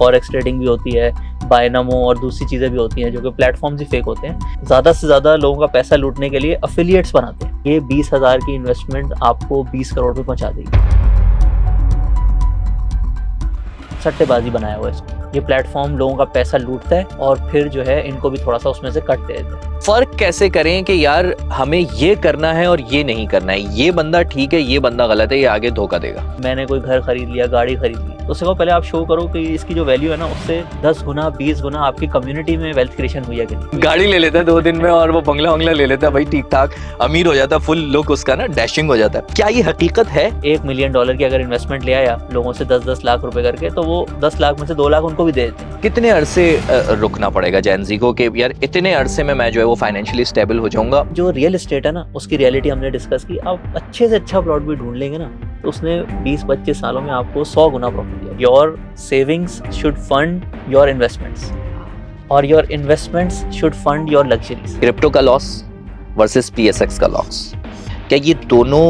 Forex trading भी होती है, बायनामो और दूसरी चीज़ें भी होती हैं जो कि प्लेटफॉर्म्स ही फेक होते हैं। ज़्यादा से ज़्यादा लोगों का पैसा लूटने के लिए अफिलिएट्स बनाते हैं। ये 20,000 की इन्वेस्टमेंट आपको 20 करोड़ पे पहुंचा देगी। सट्टेबाजी बनाया हुआ है इसको। ये प्लेटफॉर्म लोगों का पैसा लूटता है और फिर जो है इनको भी थोड़ा सा उसमें से कट दे देते हैं। फर्क कैसे करें कि यार हमें ये करना है और ये नहीं करना है, ये बंदा ठीक है, ये बंदा गलत है, ये आगे धोखा देगा। मैंने कोई घर खरीद लिया, गाड़ी खरीद ली, तो उससे पहले आप शो करो कि इसकी जो वैल्यू है ना उससे 10 गुना 20 गुना आपकी कम्युनिटी में वेल्थ क्रिएशन हुई है कि नहीं। गाड़ी ले लेता है 2 दिन में और वो बंगला वंगला ले लेता है भाई, ठीक ठाक अमीर हो जाता है, फुल लुक उसका ना डैशिंग हो जाता है। क्या ये हकीकत है? $1 मिलियन की अगर इन्वेस्टमेंट ले आया लोगों से 10-10 लाख रुपए करके, तो वो 10 लाख में से 2 लाख उनको भी दे देते हैं। कितने अरसे रुकना पड़ेगा जेनजी को कि यार इतने अरसे में मैं जो है वो फाइनेंशियली स्टेबल हो जाऊंगा? जो रियल एस्टेट है ना उसकी रियलिटी हमने डिस्कस की। आप अच्छे से अच्छा प्लॉट भी ढूंढ लेंगे ना तो उसने 20-25 सालों में आपको 100 गुना प्रॉफिट दिया। Your savings should fund your investments और your investments should fund your luxuries. Crypto का लॉस वर्सेस पीएसएक्स का लॉस, क्या ये दोनों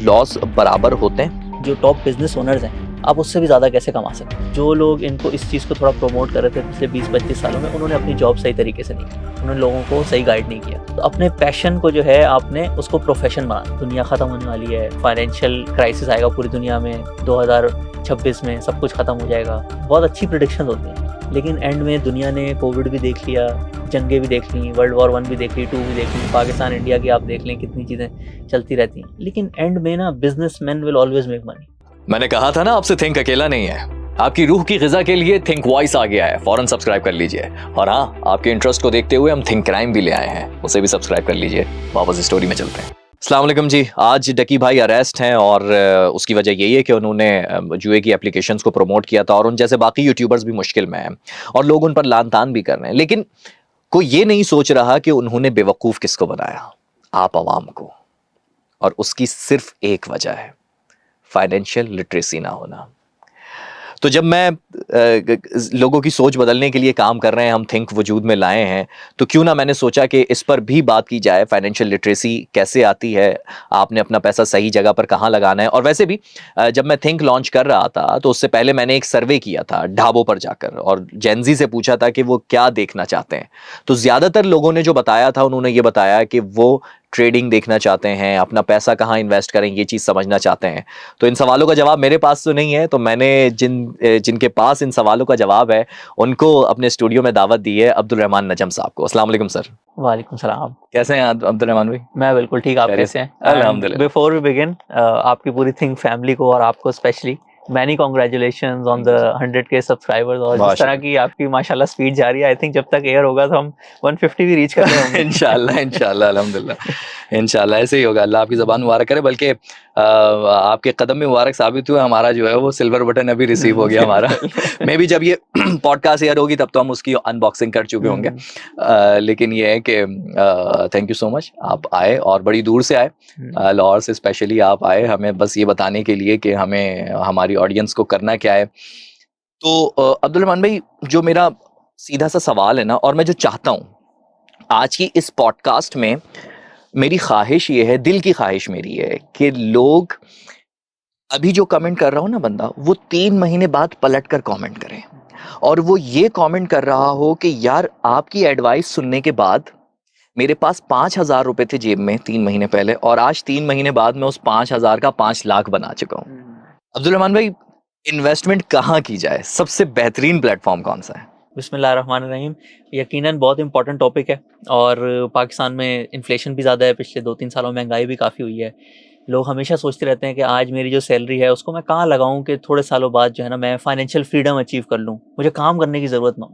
लॉस बराबर होते हैं? जो टॉप बिजनेस ओनर्स हैं आप उससे भी ज़्यादा कैसे कमा सकते हैं। जो लोग इनको इस चीज़ को थोड़ा प्रमोट कर रहे थे पिछले 20-25 सालों में, उन्होंने अपनी जॉब सही तरीके से नहीं की, उन्होंने लोगों को सही गाइड नहीं किया। तो अपने पैशन को जो है आपने उसको प्रोफेशन बनाना। दुनिया ख़त्म होने वाली है, फाइनेंशियल क्राइसिस आएगा पूरी दुनिया में, 2026 में सब कुछ ख़त्म हो जाएगा। बहुत अच्छी प्रेडिक्शन होती हैं, लेकिन एंड में दुनिया ने कोविड भी देख लिया, जंगें भी देख ली, World War I भी देख ली, 2 भी देख ली, पाकिस्तान इंडिया की आप देख लें कितनी चीज़ें चलती रहती हैं। लेकिन एंड में ना businessman will always make money. मैंने कहा था ना आपसे, थिंक अकेला नहीं है। आपकी रूह की ग़िज़ा के लिए थिंक वॉइस आ गया है, फौरन सब्सक्राइब कर लीजिए। और हाँ, आपके इंटरेस्ट को देखते हुए हम थिंक क्राइम भी ले आए हैं, उसे भी सब्सक्राइब कर लीजिए। वापस स्टोरी में चलते हैं। अस्सलाम वालेकुम जी। आज डकी भाई अरेस्ट हैं और उसकी वजह यही है कि उन्होंने जुए की एप्लीकेशंस को प्रमोट किया था और उन जैसे बाकी यूट्यूबर्स भी मुश्किल में हैं और लोग उन पर लान तान भी कर रहे हैं। लेकिन कोई ये नहीं सोच रहा कि उन्होंने बेवकूफ़ किसको बनाया? आप आवाम को। और उसकी सिर्फ एक वजह है, फाइनेंशियल लिटरेसी ना होना। तो जब मैं लोगों की सोच बदलने के लिए काम कर रहे हैं, हम थिंक वजूद में लाए हैं, तो क्यों ना मैंने सोचा कि इस पर भी बात की जाए। फाइनेंशियल लिटरेसी कैसे आती है, आपने अपना पैसा सही जगह पर कहाँ लगाना है। और वैसे भी जब मैं थिंक लॉन्च कर रहा था तो उससे पहले मैंने एक सर्वे किया था ढाबों पर जाकर और जेनजी से पूछा था कि वो क्या देखना चाहते हैं। तो ज़्यादातर लोगों ने जो बताया था, उन्होंने ये बताया कि वो ट्रेडिंग देखना चाहते हैं, अपना पैसा कहाँ इन्वेस्ट करें ये चीज़ समझना चाहते हैं। तो इन सवालों का जवाब मेरे पास तो नहीं है, तो मैंने जिनके पास इन सवालों का जवाब है उनको अपने स्टूडियो में दावत दी है, अब्दुल रहमान नजम साहब को। अस्सलाम वालेकुम सर। वालेकुम सलाम। कैसे हैं अब्दुल रहमान भाई? मैं बिल्कुल ठीक, आप कैसे हैं? अल्हम्दुलिल्लाह। बिफोर वी बिगिन, आपकी पूरी थिंक फैमिली को और आपको specially many congratulations on the 100K subscribers. और जिस तरह की आपकी माशाल्लाह स्पीड जा रही है, आई थिंक जब तक एयर होगा तो हम 150 भी रीच कर लेंगे। इंशाल्लाह इंशाल्लाह अल्हम्दुलिल्लाह इंशाल्लाह ऐसे ही होगा। अल्लाह आपकी ज़बान मुबारक करे। बल्कि आपके कदम में मुबारक साबित हुए, हमारा जो है वो सिल्वर बटन अभी रिसीव हो गया हमारा। मे भी जब ये पॉडकास्ट एयर होगी तब तो हम उसकी अनबॉक्सिंग कर चुके होंगे। लेकिन ये है कि थैंक यू सो मच, आप आए और बड़ी दूर से आए, लाहौर से स्पेशली आप आए हमें बस ये बताने के लिए कि हमें हमारी ऑडियंस को करना क्या है। तो अब्दुल रहमान भाई, जो मेरा सीधा सा सवाल है ना, और मैं जो चाहता हूँ आज की इस पॉडकास्ट में, मेरी ख्वाहिश ये है, दिल की ख्वाहिश मेरी है कि लोग अभी जो कमेंट कर रहा हो ना बंदा, वो 3 महीने बाद पलट कर कमेंट करें और वो ये कमेंट कर रहा हो कि यार आपकी एडवाइस सुनने के बाद मेरे पास 5,000 रुपए थे जेब में 3 महीने पहले और आज 3 महीने बाद मैं उस 5,000 का 5 लाख बना चुका हूँ। अब्दुल रहमान भाई, इन्वेस्टमेंट कहाँ की जाए? सबसे बेहतरीन प्लेटफॉर्म कौन सा है? बिस्मिल्लाहिर्रहमानिर्रहीम। यकीनन बहुत इंपॉर्टेंट टॉपिक है और पाकिस्तान में इन्फ्लेशन भी ज़्यादा है, पिछले 2-3 सालों में महंगाई भी काफ़ी हुई है। लोग हमेशा सोचते रहते हैं कि आज मेरी जो सैलरी है उसको मैं कहाँ लगाऊं कि थोड़े सालों बाद जो है ना मैं फाइनेंशियल फ्रीडम अचीव कर लूँ, मुझे काम करने की ज़रूरत ना हो।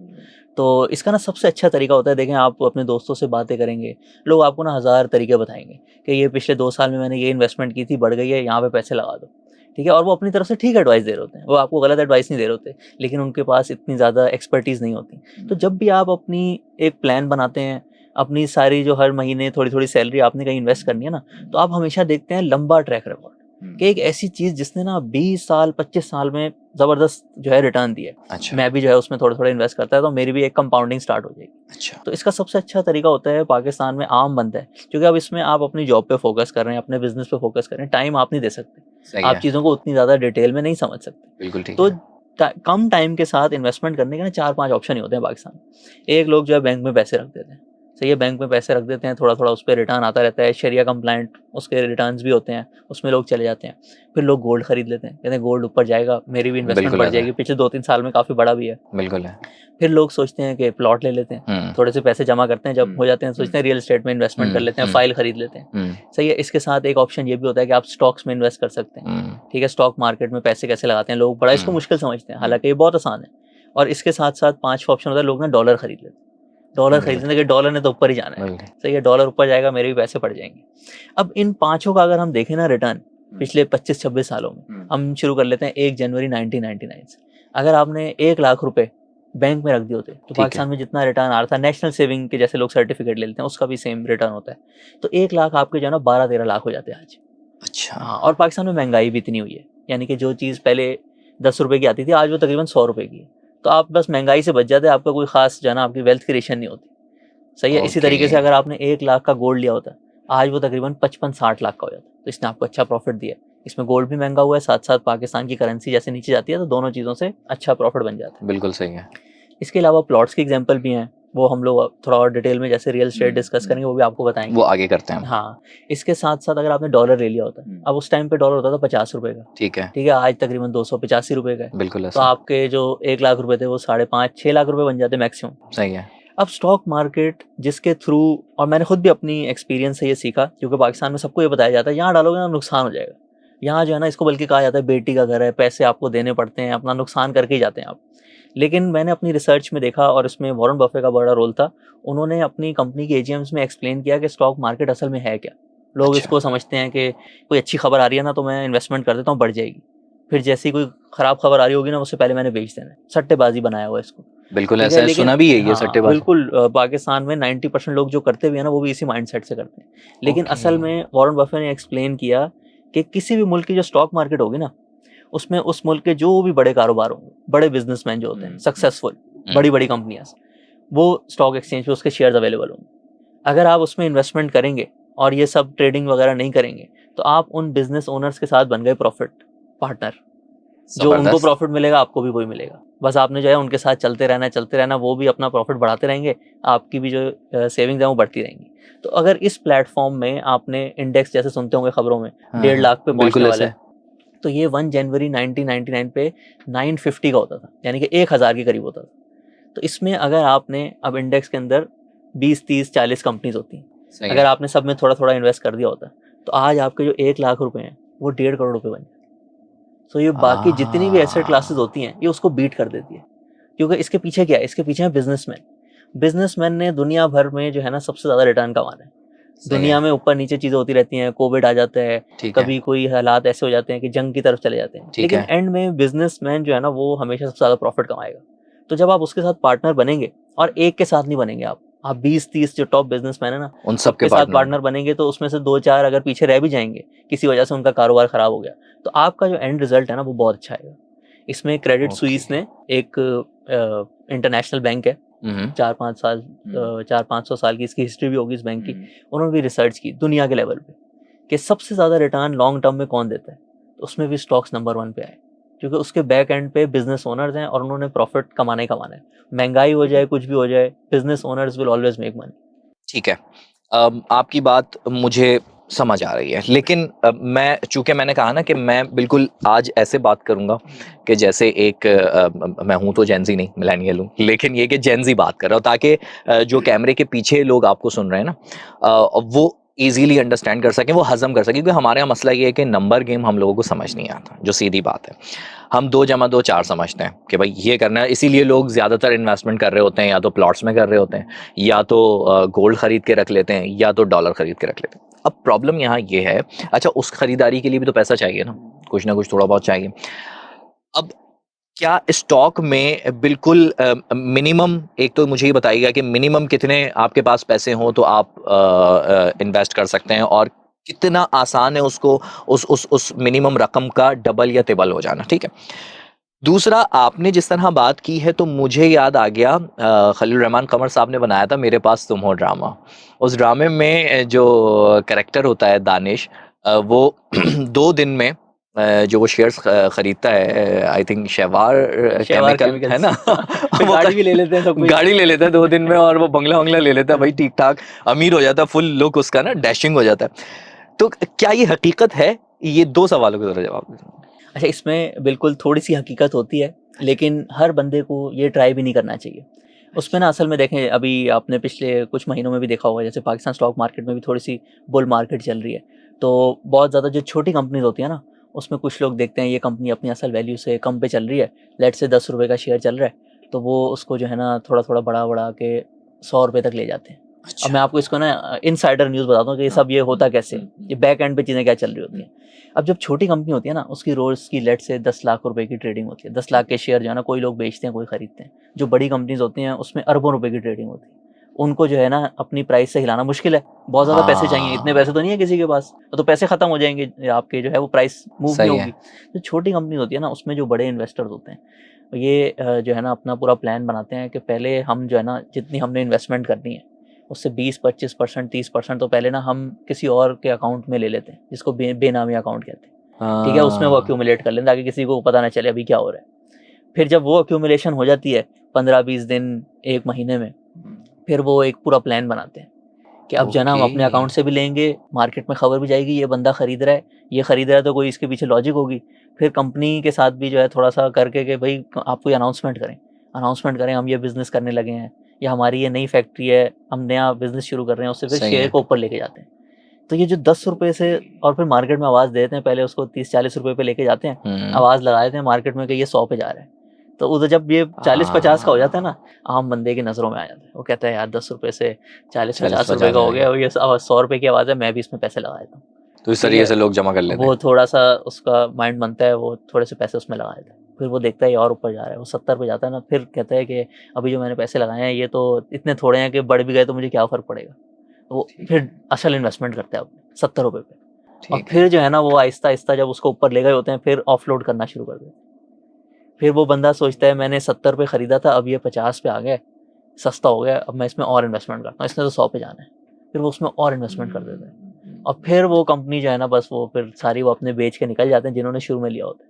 तो इसका ना सबसे अच्छा तरीका होता है, देखें आप अपने दोस्तों से बातें करेंगे, लोग आपको ना 1000 तरीके बताएंगे कि ये पिछले 2 साल में मैंने ये इन्वेस्टमेंट की थी, बढ़ गई है, यहाँ पे पैसे लगा दो। ठीक है, और वो अपनी तरफ से ठीक एडवाइस दे रहे होते हैं, वो आपको गलत एडवाइस नहीं दे रहे होते, लेकिन उनके पास इतनी ज़्यादा एक्सपर्टीज़ नहीं होती। तो जब भी आप अपनी एक प्लान बनाते हैं, अपनी सारी जो हर महीने थोड़ी थोड़ी सैलरी आपने कहीं इन्वेस्ट करनी है ना, तो आप हमेशा देखते हैं लंबा ट्रैक रिकॉर्ड कि एक ऐसी चीज़ जिसने ना 20 साल 25 साल में ज़बरदस्त जो है रिटर्न दिया है। अच्छा। मैं भी जो है उसमें थोड़ा थोड़ा इन्वेस्ट करता है तो मेरी भी एक कंपाउंडिंग स्टार्ट हो जाएगी। अच्छा। तो इसका सबसे अच्छा तरीका होता है, पाकिस्तान में आम बनता है, क्योंकि अब इसमें आप अपनी जॉब पे फोकस कर रहे हैं, अपने बिजनेस पे फोकस कर रहे हैं, टाइम आप नहीं दे सकते, आप चीज़ों को उतनी ज़्यादा डिटेल में नहीं समझ सकते। बिल्कुल ठीक तो है। कम टाइम के साथ इन्वेस्टमेंट करने के ना 4-5 ऑप्शन ही होते हैं पाकिस्तान में। एक लोग जो है बैंक में पैसे रख देते हैं, सही है, बैंक में पैसे रख देते हैं, थोड़ा थोड़ा उस पर रिटर्न आता रहता है, शरिया कंप्लाइंट उसके रिटर्न्स भी होते हैं, उसमें लोग चले जाते हैं। फिर लोग गोल्ड खरीद लेते हैं, कहते हैं गोल्ड ऊपर जाएगा, मेरी भी इन्वेस्टमेंट बिल्कुल बढ़ ऐसा है। जाएगी, पिछले 2-3 साल में काफ़ी बड़ा भी है। बिल्कुल है। फिर लोग सोचते हैं कि प्लॉट ले लेते हैं, थोड़े से पैसे जमा करते हैं, जब हो जाते हैं सोचते हैं रियल एस्टेट में इन्वेस्टमेंट कर लेते हैं, फाइल खरीद लेते हैं, सही है। इसके साथ एक ऑप्शन ये भी होता है कि आप स्टॉक्स में इन्वेस्ट कर सकते हैं, ठीक है। स्टॉक मार्केट में पैसे कैसे लगाते हैं लोग, बड़ा इसको मुश्किल समझते हैं, हालांकि ये बहुत आसान है। और इसके साथ साथ 5वां ऑप्शन होता है, लोग ना डॉलर खरीद लेते हैं। डॉलर खरीदने के डॉलर ने तो ऊपर ही जाना है, सही है, डॉलर ऊपर जाएगा, मेरे भी पैसे बढ़ जाएंगे। अब इन पांचों का अगर हम देखें ना रिटर्न पिछले 25-26 सालों में, हम शुरू कर लेते हैं 1 जनवरी 1999 से। अगर आपने 1 लाख रुपए बैंक में रख दिए होते तो पाकिस्तान में जितना रिटर्न आ रहा था, नेशनल सेविंग के जैसे लोग सर्टिफिकेट ले लेते हैं उसका भी सेम रिटर्न होता है, तो 1 लाख आपके जो है ना 12-13 लाख हो जाते हैं आज। अच्छा। हाँ, और पाकिस्तान में महंगाई भी इतनी हुई है, यानी कि जो चीज़ पहले 10 रुपए की आती थी आज वो तकरीबन 100 रुपए की है। तो आप बस महंगाई से बच जाते हैं, आपका कोई खास जो है ना आपकी वेल्थ क्रिएशन नहीं होती, सही है। इसी तरीके से अगर आपने 1 लाख का गोल्ड लिया होता आज वो तकरीबन 55-60 लाख का हो जाता, तो इसने आपको अच्छा प्रॉफिट दिया। इसमें गोल्ड भी महंगा हुआ है, साथ साथ पाकिस्तान की करेंसी जैसे नीचे जाती है, तो दोनों चीज़ों से अच्छा प्रॉफिट बन जाता है। बिल्कुल सही है। इसके अलावा प्लॉट्स की एग्जांपल भी हैं, वो हम लोग थोड़ा और डिटेल में जैसे रियल एस्टेट डिस्कस करेंगे वो भी आपको बताएंगे, वो आगे करते हैं। हाँ, इसके साथ साथ अगर आपने डॉलर ले लिया होता अब उस टाइम पे डॉलर होता था 50 रुपए का, ठीक है, ठीक है, आज तकरीबन 285 रुपए का है। बिल्कुल तो ऐसा। आपके जो 1 लाख रुपए थे वो 5.5-6 लाख रुपए बन जाते मैक्सिमम। सही है। अब स्टॉक मार्केट जिसके थ्रू, और मैंने खुद भी अपनी एक्सपीरियंस से ये सीखा, क्योंकि पाकिस्तान में सबको ये बताया जाता है यहाँ डालोगे ना नुकसान हो जाएगा, यहाँ जो है ना इसको बल्कि कहा जाता है बेटी का घर है, पैसे आपको देने पड़ते हैं, अपना नुकसान करके ही जाते हैं आप। लेकिन मैंने अपनी रिसर्च में देखा, और इसमें वॉरेन बफे का बड़ा रोल था, उन्होंने अपनी कंपनी के एजीएम्स में एक्सप्लेन किया कि स्टॉक मार्केट असल में है क्या। लोग इसको समझते हैं कि कोई अच्छी खबर आ रही है ना तो मैं इन्वेस्टमेंट कर देता हूँ, बढ़ जाएगी, फिर जैसी कोई खराब खबर आ रही होगी ना उससे पहले मैंने बेच देना है, सट्टेबाजी बनाया हुआ इसको। बिल्कुल ऐसा है, सुना भी है ये सट्टेबाजी। बिल्कुल, पाकिस्तान में 90% लोग जो करते भी है ना वो भी इसी माइंडसेट से करते हैं। लेकिन असल में वॉरेन बफे ने एक्सप्लेन किया कि किसी भी मुल्क की जो स्टॉक मार्केट होगी ना, उसमें उस मुल्क के जो भी बड़े कारोबार होंगे, बड़े बिजनेसमैन जो होते हैं सक्सेसफुल, बड़ी बड़ी कंपनियां, वो स्टॉक एक्सचेंज पे उसके शेयर्स अवेलेबल होंगे। अगर आप उसमें इन्वेस्टमेंट करेंगे और ये सब ट्रेडिंग वगैरह नहीं करेंगे तो आप उन बिजनेस ओनर्स के साथ बन गए प्रॉफिट पार्टनर, जो उनको प्रॉफिट मिलेगा आपको भी वही मिलेगा। बस आपने जो है उनके साथ चलते रहना, वो भी अपना प्रॉफिट बढ़ाते रहेंगे, आपकी भी जो सेविंग्स है वो बढ़ती रहेंगी। तो अगर इस प्लेटफॉर्म में आपने इंडेक्स जैसे सुनते होंगे खबरों में 1.5 लाख पे पहुंचने वाला है, तो ये 1 जनवरी 1999 पे 950 का होता था, यानी कि 1000 के करीब होता था। तो इसमें अगर आपने, अब इंडेक्स के अंदर 20, 30, 40 कंपनीज होती हैं, अगर आपने सब में थोड़ा थोड़ा इन्वेस्ट कर दिया होता तो आज आपके जो 1 लाख रुपए हैं वो 1.5 करोड़ रुपए बन जाते। तो ये बाकी जितनी भी एसेट क्लासेस होती हैं ये उसको बीट कर देती है, क्योंकि इसके पीछे क्या है, इसके पीछे है बिजनेसमैन ने दुनिया भर में जो है ना सबसे ज्यादा रिटर्न कमाना है। दुनिया में ऊपर नीचे चीजें होती रहती हैं, कोविड आ जाता है, कभी कोई हालात ऐसे हो जाते हैं कि जंग की तरफ चले जाते हैं, लेकिन एंड में बिजनेसमैन जो है ना वो हमेशा सबसे ज्यादा प्रॉफिट कमाएगा। तो जब आप उसके साथ पार्टनर बनेंगे, और एक के साथ नहीं बनेंगे आप 20-30 जो टॉप बिजनेसमैन है ना उन सबके साथ पार्टनर बनेंगे, तो उसमें से 2-4 अगर पीछे रह भी जाएंगे, किसी वजह से उनका कारोबार खराब हो गया, तो आपका जो एंड रिजल्ट है ना वो बहुत अच्छा आएगा। इसमें क्रेडिट स्विस ने, एक इंटरनेशनल बैंक है, 400-500 साल की इसकी हिस्ट्री भी होगी इस बैंक की, उन्होंने भी रिसर्च की दुनिया के लेवल पे कि सबसे ज्यादा रिटर्न लॉन्ग टर्म में कौन देता है, तो उसमें भी स्टॉक्स नंबर 1 पे आए, क्योंकि उसके बैक एंड पे बिजनेस ओनर्स हैं और उन्होंने प्रॉफिट कमाना है। महंगाई हो जाए, कुछ भी हो जाए, business owners will always make money. ठीक है, आपकी बात मुझे समझ आ रही है, लेकिन मैं, चूंकि मैंने कहा ना कि मैं बिल्कुल आज ऐसे बात करूंगा कि जैसे एक मैं हूं तो जेनजी नहीं, मिलेनियल हूं, लेकिन ये कि जेनजी बात कर रहा हूं, ताकि जो कैमरे के पीछे लोग आपको सुन रहे हैं ना वो इजीली अंडरस्टैंड कर सकें, वो हजम कर सकें, क्योंकि हमारे यहाँ मसला ये है कि नंबर गेम हम लोगों को समझ नहीं आता, जो सीधी बात है। हम 2 + 2 4 समझते हैं कि भाई ये करना है, इसीलिए लोग ज़्यादातर इन्वेस्टमेंट कर रहे होते हैं, या तो प्लॉट्स में कर रहे होते हैं, या तो गोल्ड खरीद के रख लेते हैं, या तो डॉलर खरीद के रख लेते हैं। अब प्रॉब्लम यहाँ ये है, अच्छा उस खरीदारी के लिए भी तो पैसा चाहिए ना कुछ थोड़ा बहुत चाहिए। अब क्या स्टॉक में बिल्कुल मिनिमम, एक तो मुझे ये बताइएगा कि मिनिमम कितने आपके पास पैसे हों तो आप इन्वेस्ट कर सकते हैं, और कितना आसान है उसको उस मिनिमम रकम का डबल या तिबल हो जाना, ठीक है। दूसरा, आपने जिस तरह बात की है तो मुझे याद आ गया, खलील रहमान कमर साहब ने बनाया था मेरे पास तुम हो ड्रामा। उस ड्रामे में जो कैरेक्टर होता है दानिश, वो 2 दिन में जो वो शेयर्स खरीदता है, आई थिंक शेवार शेवार केमिकल है ना फिर वो गाड़ी भी ले लेते हैं सब कुछ। गाड़ी ले लेता है 2 दिन में और वो बंगला ले लेता है भाई, ठीक ठाक अमीर हो जाता है, फुल लुक उसका ना डैशिंग हो जाता है। तो क्या ये हकीकत है? ये 2 सवालों का जरा जवाब दीजिए। अच्छा, इसमें बिल्कुल थोड़ी-सी हकीकत होती है, लेकिन हर बंदे को ये ट्राई भी नहीं करना चाहिए। उसमें ना असल में देखें, अभी आपने पिछले कुछ महीनों में भी देखा होगा, जैसे पाकिस्तान स्टॉक मार्केट में भी थोड़ी-सी बुल मार्केट चल रही है। तो बहुत ज़्यादा जो छोटी कंपनीज़ होती है ना, उसमें कुछ लोग देखते हैं ये कंपनी अपनी असल वैल्यू से कम पे चल रही है, लेट्स से ₹10 का शेयर चल रहा है, तो वो उसको जो है ना थोड़ा-थोड़ा बढ़ा-बढ़ा के ₹100 तक ले जाते हैं। अब मैं आपको इसको ना इनसाइडर न्यूज़ बताता हूँ कि ये सब ये होता कैसे है, ये बैक एंड पे चीज़ें क्या चल रही होती हैं। अब जब छोटी कंपनी होती है ना, उसकी रोज़ की लेट्स से 10 लाख रुपए की ट्रेडिंग होती है। 10 लाख के शेयर जो है ना, कोई लोग बेचते हैं, कोई खरीदते हैं। जो बड़ी कंपनीज़ होती हैं, उसमें अरबों रुपए की ट्रेडिंग होती है। उनको जो है ना अपनी प्राइस से हिलाना मुश्किल है, बहुत ज़्यादा पैसे चाहिए, इतने पैसे तो नहीं है किसी के पास, तो पैसे खत्म हो जाएँगे आपके, जो है वो प्राइस मूव नहीं सही है। होगी। जो छोटी कंपनी होती है ना, उसमें जो बड़े इन्वेस्टर्स होते हैं, ये जो है ना अपना पूरा प्लान बनाते हैं कि पहले हम जो है ना, जितनी हमने इन्वेस्टमेंट करनी है, उससे 20-25%, 30% तो पहले ना हम किसी और के अकाउंट में ले लेते हैं, जिसको बेनामी अकाउंट कहते हैं। ठीक है, उसमें वो अक्यूमुलेट कर लें ताकि किसी को पता ना चले अभी क्या हो रहा है। फिर जब वो अक्यूमुलेशन हो जाती है 15-20 दिन, 1 महीने में, फिर वो एक पूरा प्लान बनाते हैं कि अब जो है ना हम अपने अकाउंट से भी लेंगे, मार्केट में खबर भी जाएगी ये बंदा खरीद रहा है, ये खरीद रहा है तो कोई इसके पीछे लॉजिक होगी। फिर कंपनी के साथ भी जो है थोड़ा-सा करके कि भई आप कोई अनाउंसमेंट करें हम ये बिज़नेस करने लगे हैं, या हमारी ये नई फैक्ट्री है, हम नया बिज़नेस शुरू कर रहे हैं, उससे फिर सही शेयर है। को ऊपर लेके जाते हैं। तो ये जो ₹10 से और फिर मार्केट में आवाज़ दे देते हैं, पहले उसको ₹30-40 पे लेके जाते हैं, आवाज़ लगा देते हैं मार्केट में कि ये 100 पे जा रहा है। तो उधर जब ये 40-50 का हो जाता है ना, आम बंदे की नज़रों में आ जाता है। वो कहता है यार ₹10 से 40-50 का हो गया, और ये ₹100 की आवाज़ है, मैं भी इसमें पैसे लगा देता हूँ। तो इस ठीक तरीके है, से लोग जमा कर लेते हैं। वो थोड़ा-सा उसका माइंड बनता है, वो थोड़े से पैसे उसमें लगा देता है। फिर वो देखता है ये और ऊपर जा रहा है, वो 70 पे जाता है ना, फिर कहता है कि अभी जो मैंने पैसे लगाए हैं, ये तो इतने थोड़े हैं कि बढ़ भी गए तो मुझे क्या फ़र्क पड़ेगा। वो फिर असल इन्वेस्टमेंट करता है अपने ₹70 पे, और ठीक है। फिर जो है ना वो आहिस्ता-आहिस्ता जब उसको ऊपर ले गए होते हैं, फिर ऑफलोड करना शुरू कर देते हैं। फिर वो बंदा सोचता है मैंने 70 पे खरीदा था, अब ये 50 पे आ गया है, सस्ता हो गया है, अब मैं इसमें और इन्वेस्टमेंट करता हूँ, इसने तो 100 पे जाना है। फिर वो उसमें और इन्वेस्टमेंट कर देता है, और फिर वो कंपनी जो है ना, बस वो फिर सारी वो अपने बेच के निकल जाते हैं जिन्होंने शुरू में लिया होता है।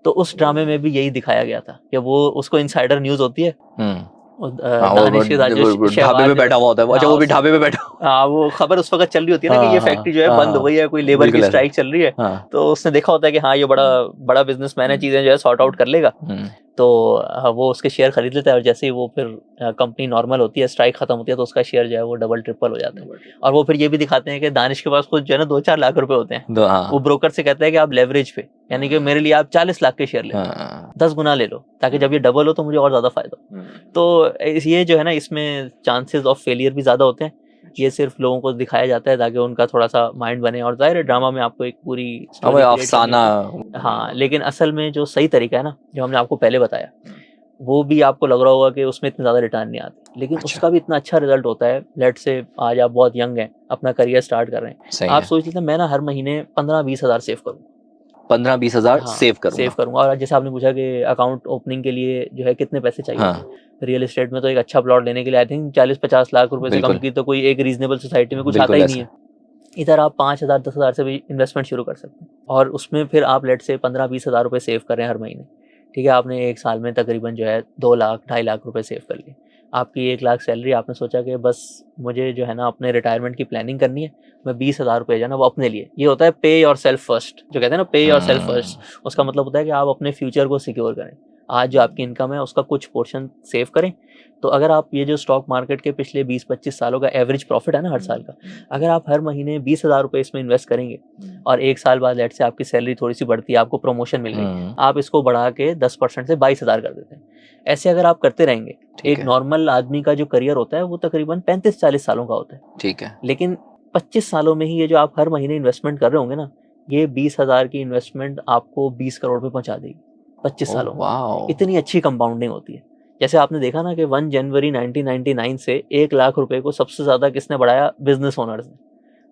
तो उस ड्रामे में भी यही दिखाया गया था कि वो उसको इनसाइडर न्यूज़ होती है, हाँ, दानिश के साथ जो वो ढाबे शहबाज पे जो, बैठा हुआ होता है वो। अच्छा, हाँ वो भी ढाबे पे बैठा हाँ, वो खबर उस वक़्त चल रही होती है ना कि हाँ, ये हाँ, फैक्ट्री जो है बंद हो हाँ, गई है, कोई लेबर की बिल्कुल ऐसा। स्ट्राइक चल रही है। हाँ। तो उसने देखा होता है कि हाँ, ये बड़ा बड़ा बिज़नेसमैन है, चीज़ें जो है सॉर्ट आउट कर लेगा। तो वो उसके शेयर खरीद लेता है, और जैसे ही वो फिर कंपनी नॉर्मल होती है, स्ट्राइक खत्म होती है, तो उसका शेयर जो है वो डबल ट्रिपल हो जाता है। और वो फिर ये भी दिखाते हैं कि दानिश के पास खुद जो है ना 2-4 लाख रुपए होते हैं। वो हाँ। ब्रोकर से कहता है कि आप लेवरेज पे, यानी कि मेरे लिए आप 40 लाख के शेयर ले लो, हाँ। 10 गुना ले लो, ताकि जब ये डबल हो तो मुझे और ज़्यादा फ़ायदा हो। तो ये जो है ना, इसमें चांसेस ऑफ फेलियर भी ज़्यादा होते हैं। ये सिर्फ लोगों को दिखाया जाता है ताकि उनका थोड़ा-सा माइंड बने, और ज़ाहिर है ड्रामा में आपको एक पूरी हाँ स्टोरी भाई, क्रिएट करनी अफसाना। होती है। हाँ, लेकिन असल में जो सही तरीका है ना, जो हमने आपको पहले बताया, वो भी आपको लग रहा होगा कि उसमें इतने ज़्यादा रिटर्न नहीं आते, लेकिन अच्छा। उसका भी इतना अच्छा रिज़ल्ट होता है। लेट्स से आज आप बहुत यंग हैं, अपना करियर स्टार्ट कर रहे हैं, सही आप है। सोच लेते हैं मैं ना हर महीने 15-20 हज़ार सेव करूँ। 15-20 हज़ार हाँ, सेव सेव करूंगा। करूँगा। और जैसे आपने पूछा कि अकाउंट ओपनिंग के लिए जो है कितने पैसे चाहिए होते हाँ। हैं, रियल एस्टेट में तो एक अच्छा प्लॉट लेने के लिए आई थिंक 40-50 लाख रुपए से कम बिल्कुल। की तो कोई एक रीजनेबल सोसाइटी में कुछ आता बिल्कुल ही ऐसा। नहीं है। इधर आप 5,000 10,000 से भी इन्वेस्टमेंट शुरू कर सकते हैं, और उसमें फिर आप लेट्स से 15-20 हज़ार रुपए सेव कर रहे हैं हर महीने। ठीक है, आपने 1 साल में तकरीबन जो है 2 लाख 2.5 लाख रुपए सेव कर लिए। आपकी 1 लाख सैलरी, आपने सोचा कि बस मुझे जो है ना अपने रिटायरमेंट की प्लानिंग करनी है, मैं 20,000 रुपए जो है ना वो अपने लिए, ये होता है पे योरसेल्फ फर्स्ट, जो कहते हैं ना पे योरसेल्फ फर्स्ट। उसका मतलब होता है कि आप अपने फ्यूचर को सिक्योर करें। आज जो आपकी इनकम है उसका कुछ पोर्शन सेव करें। तो अगर आप ये जो स्टॉक मार्केट के पिछले 20-25 सालों का एवरेज प्रॉफिट है ना हर साल का, अगर आप हर महीने 20,000 रुपए इसमें इन्वेस्ट करेंगे, और 1 साल बाद लेट्स से आपकी सैलरी थोड़ी-सी बढ़ती है, आपको प्रमोशन मिल गई, आप इसको बढ़ा के 10% से 22,000 कर देते हैं। ऐसे अगर आप करते रहेंगे, एक है। नॉर्मल आदमी का जो करियर होता है वो तकरीबन 35-40 सालों का होता है। ठीक है। लेकिन 25 सालों में ही ये जो आप हर महीने इन्वेस्टमेंट कर रहे होंगे ना, ये 20,000 की इन्वेस्टमेंट आपको 20 करोड़ पे पहुंचा देगी 25 सालों में। वाओ। इतनी अच्छी कंपाउंडिंग होती है। जैसे आपने देखा ना कि 1 जनवरी 1999 से 1 लाख रुपए को सबसे ज़्यादा किसने बढ़ाया? बिज़नेस ओनर्स ने।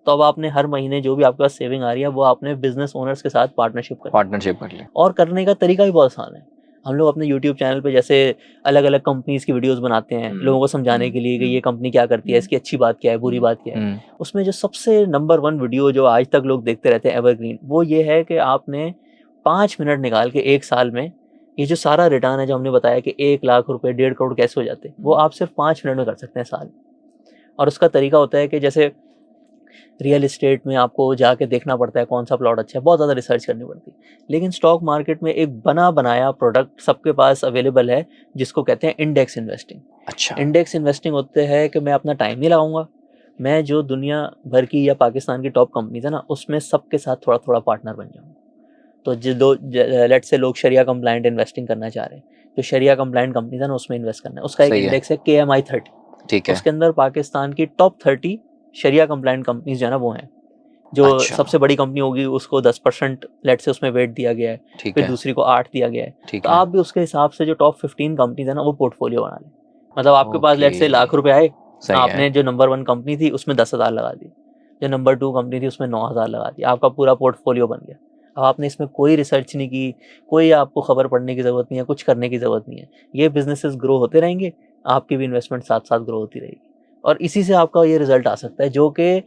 तो अब आपने हर महीने जो भी आपके पास सेविंग आ रही है, वो आपने बिज़नेस ओनर्स के साथ पार्टनरशिप कर लिया। और करने का तरीका भी बहुत आसान है। हम लोग अपने यूट्यूब चैनल पे जैसे अलग अलग कंपनीज की वीडियोस बनाते हैं लोगों को समझाने के लिए कि ये कंपनी क्या करती है, इसकी अच्छी बात क्या है, बुरी बात क्या है। उसमें जो सबसे नंबर 1 वीडियो जो आज तक लोग देखते रहते हैं एवरग्रीन, वो ये है कि आपने 5 मिनट निकाल के 1 साल में ये जो सारा रिटर्न है जो हमने बताया कि 1 लाख रुपए 1.5 करोड़ कैसे हो जाते हैं, वो आप सिर्फ 5 मिनट में कर सकते हैं साल में। और उसका तरीका होता है कि जैसे रियल एस्टेट में आपको जाके देखना पड़ता है कौन सा प्लॉट अच्छा है, बहुत ज़्यादा रिसर्च करनी पड़ती है। लेकिन स्टॉक मार्केट में एक बना बनाया प्रोडक्ट सबके पास अवेलेबल है जिसको कहते हैं इंडेक्स इन्वेस्टिंग। अच्छा। इंडेक्स इन्वेस्टिंग होते हैं कि मैं अपना टाइम नहीं लगाऊंगा, मैं जो दुनिया भर की या पाकिस्तान की टॉप कंपनीज है ना उसमें सबके साथ थोड़ा थोड़ा पार्टनर बन जाऊंगा। तो जो लेट से लोग शरिया कंप्लाइंट इन्वेस्टिंग करना चाह रहे हैं, जो शरिया कंप्लाइंट कंपनीज है ना उसमें इन्वेस्ट करना है, उसका एक सही है। इंडेक्स है KMI 30। ठीक है। उसके अंदर पाकिस्तान की टॉप 30 शरिया कंप्लाइंट कंपनीज जो है ना वो हैं। जो अच्छा। सबसे बड़ी कंपनी होगी उसको 10% लेट से उसमें वेट दिया गया है, ठीक फिर है। दूसरी को 8 दिया गया है। ठीक तो है। आप भी उसके हिसाब से जो टॉप 15 कंपनीज है ना वो पोर्टफोलियो बना लें। मतलब आपके पास लेट से ओके। लाख रुपए आए, सही है। आपने जो नंबर 1 कंपनी थी उसमें 10,000 लगा दी, जो नंबर 2 कंपनी थी उसमें 9,000 लगा दी, आपका पूरा पोर्टफोलियो बन गया। अब आपने इसमें कोई रिसर्च नहीं की, कोई आपको खबर पढ़ने की ज़रूरत नहीं है, कुछ करने की ज़रूरत नहीं है। ये बिजनेसेस ग्रो होते रहेंगे, आपकी भी इन्वेस्टमेंट साथ साथ ग्रो होती रहेगी और इसी से आपका ये रिजल्ट आ सकता है। जो कि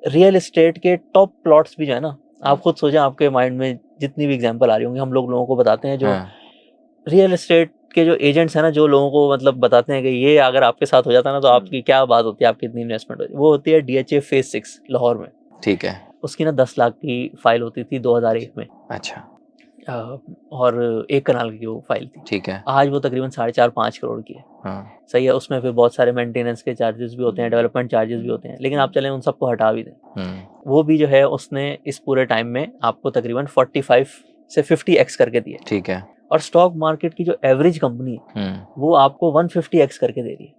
रियल एस्टेट के टॉप प्लॉट्स भी जो है ना, आप खुद सोचें, आपके माइंड में जितनी भी एग्जांपल आ रही होंगी, हम लोगों को बताते हैं जो हाँ। रियल एस्टेट के जो एजेंट्स हैं ना, जो लोगों को मतलब बताते हैं कि ये अगर आपके साथ हो जाता है ना तो आपकी क्या बात होती है, आपकी इतनी इन्वेस्टमेंट होती है। वो होती है DHA फेज 6 लाहौर में। ठीक है। उसकी ना 10 लाख की फाइल होती थी 2001 में। अच्छा। और 1 कनाल की वो फाइल थी। ठीक है। आज वो तकरीबन 4.5-5 करोड़ की है। हाँ। सही है। उसमें फिर बहुत सारे मेंटेनेंस के चार्जेस भी होते हैं, डेवलपमेंट चार्जेस भी होते हैं, लेकिन आप चलें उन सबको हटा भी दें, वो भी जो है उसने इस पूरे टाइम में आपको तकरीबन 45 से 50x करके दिए। ठीक है। और स्टॉक मार्केट की जो एवरेज कंपनी है वो आपको 150x करके दे रही है।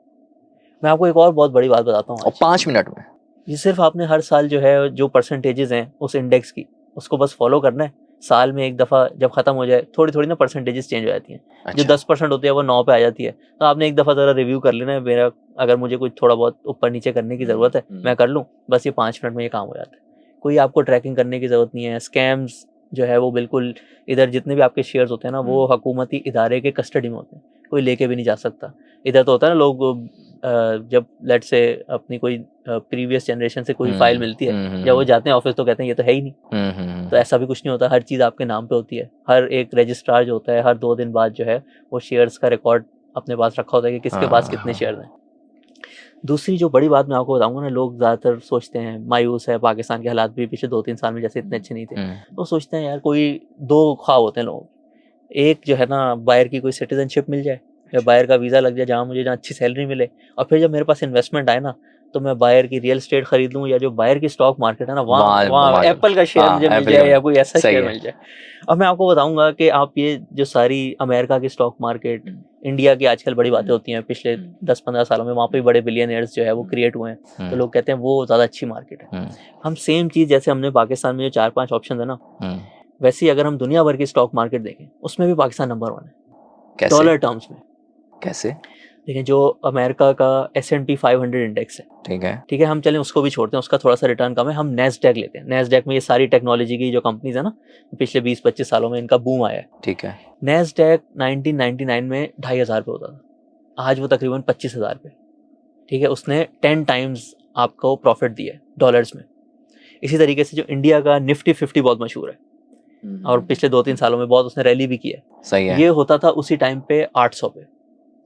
मैं आपको एक और बहुत बड़ी बात बताता हूँ और 5 मिनट में। ये सिर्फ आपने हर साल जो है जो परसेंटेजेस हैं उस इंडेक्स की उसको बस फॉलो करना है। साल में एक दफ़ा जब ख़त्म हो जाए थोड़ी थोड़ी ना परसेंटेजेस चेंज हो जाती हैं। जो अच्छा। 10% होती है वो 9 पे आ जाती है। तो आपने एक दफ़ा ज़रा रिव्यू कर लेना है, मेरा अगर मुझे कुछ थोड़ा बहुत ऊपर नीचे करने की ज़रूरत है मैं कर लूँ, बस ये 5 मिनट में ये काम हो जाता है। कोई आपको ट्रैकिंग करने की ज़रूरत नहीं है। स्कैम्स जो है वो बिल्कुल, इधर जितने भी आपके शेयर्स होते हैं ना वो हुकूमती इदारे के कस्टडी में होते हैं, कोई लेके भी नहीं जा सकता। इधर तो होता है ना लोग जब लेट से अपनी कोई प्रीवियस जनरेशन से कोई फाइल मिलती है, जब वो जाते हैं ऑफिस तो कहते हैं ये तो है ही नहीं। तो ऐसा भी कुछ नहीं होता, हर चीज़ आपके नाम पे होती है। हर एक रजिस्ट्रार जो होता है हर 2 दिन बाद जो है वो शेयर्स का रिकॉर्ड अपने पास रखा होता है कि किसके पास कितने शेयर्स हैं। दूसरी जो बड़ी बात मैं आपको बताऊंगा ना, लोग ज़्यादातर सोचते हैं, मायूस है, पाकिस्तान के हालात भी पिछले 2-3 साल में जैसे इतने अच्छे नहीं थे, तो सोचते हैं यार कोई 2 ख्वाब होते हैं लोग। एक जो है ना बाहर की कोई सिटीजनशिप मिल जाए या बाहर का वीज़ा लग जाए जहाँ मुझे जहाँ अच्छी सैलरी मिले, और फिर जब मेरे पास इन्वेस्टमेंट आए ना तो मैं बाहर की रियल एस्टेट खरीद लूँ, या जो बाहर की स्टॉक मार्केट है ना वहाँ एप्पल का शेयर मुझे मिल जाए या कोई ऐसा शेयर मिल जाए। और मैं आपको बताऊंगा कि आप ये जो सारी अमेरिका की स्टॉक मार्केट, इंडिया की आजकल बड़ी बातें होती हैं, पिछले 10-15 सालों में वहाँ पे बड़े बिलियनियर्स जो है वो क्रिएट हुए हैं, तो लोग कहते हैं वो ज़्यादा अच्छी मार्केट है। हम सेम चीज़ जैसे हमने पाकिस्तान में जो 4-5 ऑप्शन है ना, वैसे ही अगर हम दुनिया भर की स्टॉक मार्केट देखें उसमें भी पाकिस्तान नंबर 1 है। कैसे? डॉलर टर्म्स में कैसे? देखिए, जो अमेरिका का S&P 500 इंडेक्स है, ठीक है, हम चलें उसको भी छोड़ते हैं, उसका थोड़ा सा रिटर्न कम है, हम नैस्डैक लेते हैं। नैस्डैक में ये सारी टेक्नोलॉजी की जो कंपनीज है ना, पिछले 20-25 सालों में इनका बूम आया है। ठीक है। नैस्डैक 1999 में 2,500 पे होता था, आज वो तकरीबन 25,000 पे। ठीक है, उसने 10 टाइम्स आपको प्रॉफिट दिया है डॉलर्स में। इसी तरीके से जो इंडिया का निफ्टी 50 बहुत मशहूर है और पिछले 2-3 सालों में बहुत उसने रैली भी की है। सही है। ये होता था उसी टाइम पे 800 पे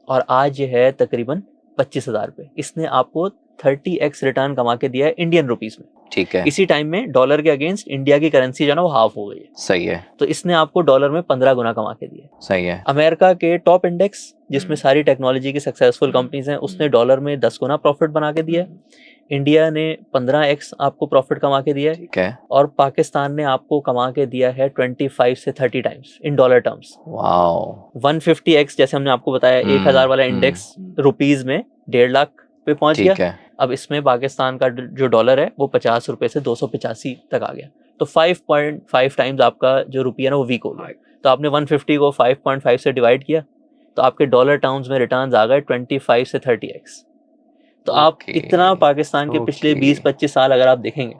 और आज ये है तकरीबन 25,000 पे। इसने आपको 30x रिटर्न कमा के दिया है इंडियन रुपीस में। ठीक है। इसी टाइम में डॉलर के अगेंस्ट इंडिया की करेंसी जो है ना वो हाफ हो गई है। सही है। तो इसने आपको डॉलर में 15 गुना कमा के दिया है। सही है। अमेरिका के टॉप इंडेक्स जिसमें सारी टेक्नोलॉजी की सक्सेसफुल कंपनीज हैं, उसने डॉलर में 10 गुना प्रॉफिट बना के दिया है। इंडिया ने 15x आपको प्रॉफिट कमा के दिया है। ठीक है। और पाकिस्तान ने आपको कमा के दिया है 25 से 30 times in dollar terms. Wow. 150x जैसे हमने आपको बताया, 1000 वाला इंडेक्स रुपीज में 1.5 लाख पे पहुंच गया। ठीक है। अब इसमें पाकिस्तान का जो डॉलर है वो 50 रुपए से 285 तक आ गया। तो 5.5 टाइम्स आपका जो रुपया ना वो वीक हो गया। तो आपने 150 को 5.5 से डिवाइड किया तो आपके डॉलर टर्म्स में रिटर्न्स आ गए 25 से 30x। तो आप इतना पाकिस्तान के पिछले 20-25 साल अगर आप देखेंगे,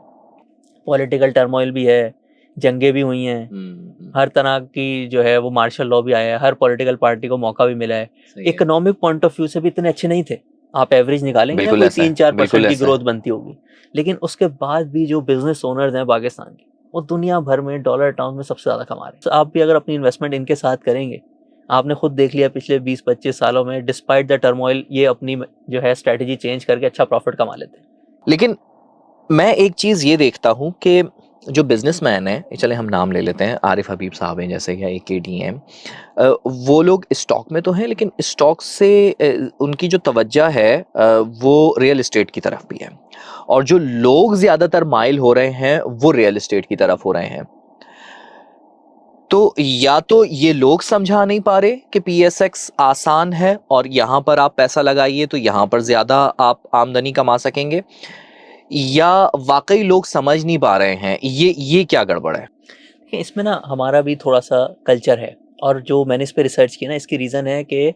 पॉलिटिकल टर्मोइल भी है, जंगें भी हुई हैं, हर तरह की जो है वो मार्शल लॉ भी आया है, हर पॉलिटिकल पार्टी को मौका भी मिला है। इकोनॉमिक पॉइंट ऑफ व्यू से भी इतने अच्छे नहीं थे, आप एवरेज निकालेंगे ना, कोई 3-4% की ग्रोथ बनती होगी। लेकिन उसके बाद भी जो बिजनेस ओनर्स हैं पाकिस्तान के, वो दुनिया भर में डॉलर टर्म में सबसे ज़्यादा कमा रहे हैं। तो आप भी अगर अपनी इन्वेस्टमेंट इनके साथ करेंगे, आपने खुद देख लिया पिछले 20-25 सालों में डिस्पाइट द टर्मोइल ये अपनी जो है स्ट्रेटजी चेंज करके अच्छा प्रॉफिट कमा लेते हैं। लेकिन मैं एक चीज़ ये देखता हूँ कि जो बिजनेसमैन है, चले हम नाम ले लेते हैं, आरिफ हबीब साहब हैं जैसे, या KTM, वो लोग स्टॉक में तो हैं लेकिन स्टॉक से उनकी जो तवज्जो है वो रियल एस्टेट की तरफ भी है, और जो लोग ज़्यादातर माइल हो रहे हैं वो रियल एस्टेट की तरफ हो रहे हैं। तो या तो ये लोग समझा नहीं पा रहे कि PSX आसान है और यहाँ पर आप पैसा लगाइए तो यहाँ पर ज़्यादा आप आमदनी कमा सकेंगे, या वाकई लोग समझ नहीं पा रहे हैं, ये क्या गड़बड़ है? देखिए, इसमें ना हमारा भी थोड़ा सा कल्चर है, और जो मैंने इस पे रिसर्च की ना, इसकी रीज़न है कि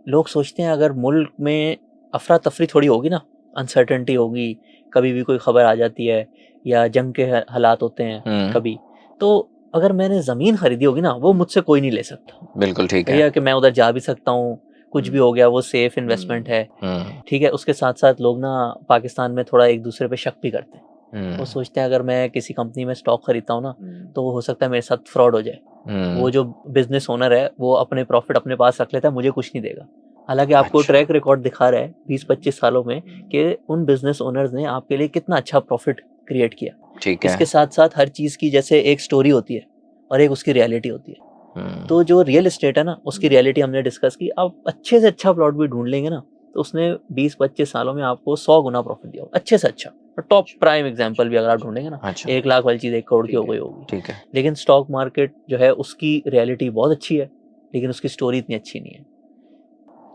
लोग सोचते हैं अगर मुल्क में अफरा तफरी थोड़ी होगी ना, अनसर्टेनिटी होगी, कभी भी कोई खबर आ जाती है या जंग के हालात होते हैं कभी, तो अगर मैंने ज़मीन खरीदी होगी ना, वो मुझसे कोई नहीं ले सकता। बिल्कुल ठीक है भैया कि मैं उधर जा भी सकता हूँ, कुछ भी हो गया वो सेफ इन्वेस्टमेंट है, ठीक है। उसके साथ साथ लोग ना पाकिस्तान में थोड़ा एक दूसरे पे शक भी करते हैं। वो सोचते हैं अगर मैं किसी कंपनी में स्टॉक खरीदता हूँ ना, तो वो हो सकता है मेरे साथ फ्रॉड हो जाए। वो जो बिजनेस ओनर है वो अपने प्रॉफिट अपने पास रख लेता है, मुझे कुछ नहीं देगा। हालांकि आपको ट्रैक रिकॉर्ड दिखा रहा है 20-25 सालों में कि उन बिजनेस ओनर्स ने आपके लिए कितना अच्छा प्रॉफिट क्रिएट किया। ठीक है। इसके साथ साथ हर चीज़ की जैसे एक स्टोरी होती है और एक उसकी रियलिटी होती है। तो जो रियल एस्टेट है ना, उसकी रियलिटी हमने डिस्कस की। आप अच्छे से अच्छा प्लॉट भी ढूंढ लेंगे ना, तो उसने 20-25 सालों में आपको 100 गुना प्रॉफिट दिया, अच्छे से अच्छा। और टॉप प्राइम एग्जांपल भी अगर आप ढूंढेंगे ना, 1 लाख वाली चीज़ 1 करोड़ की हो गई होगी। ठीक है। लेकिन स्टॉक मार्केट जो है उसकी रियलिटी बहुत अच्छी है, लेकिन उसकी स्टोरी इतनी अच्छी नहीं है।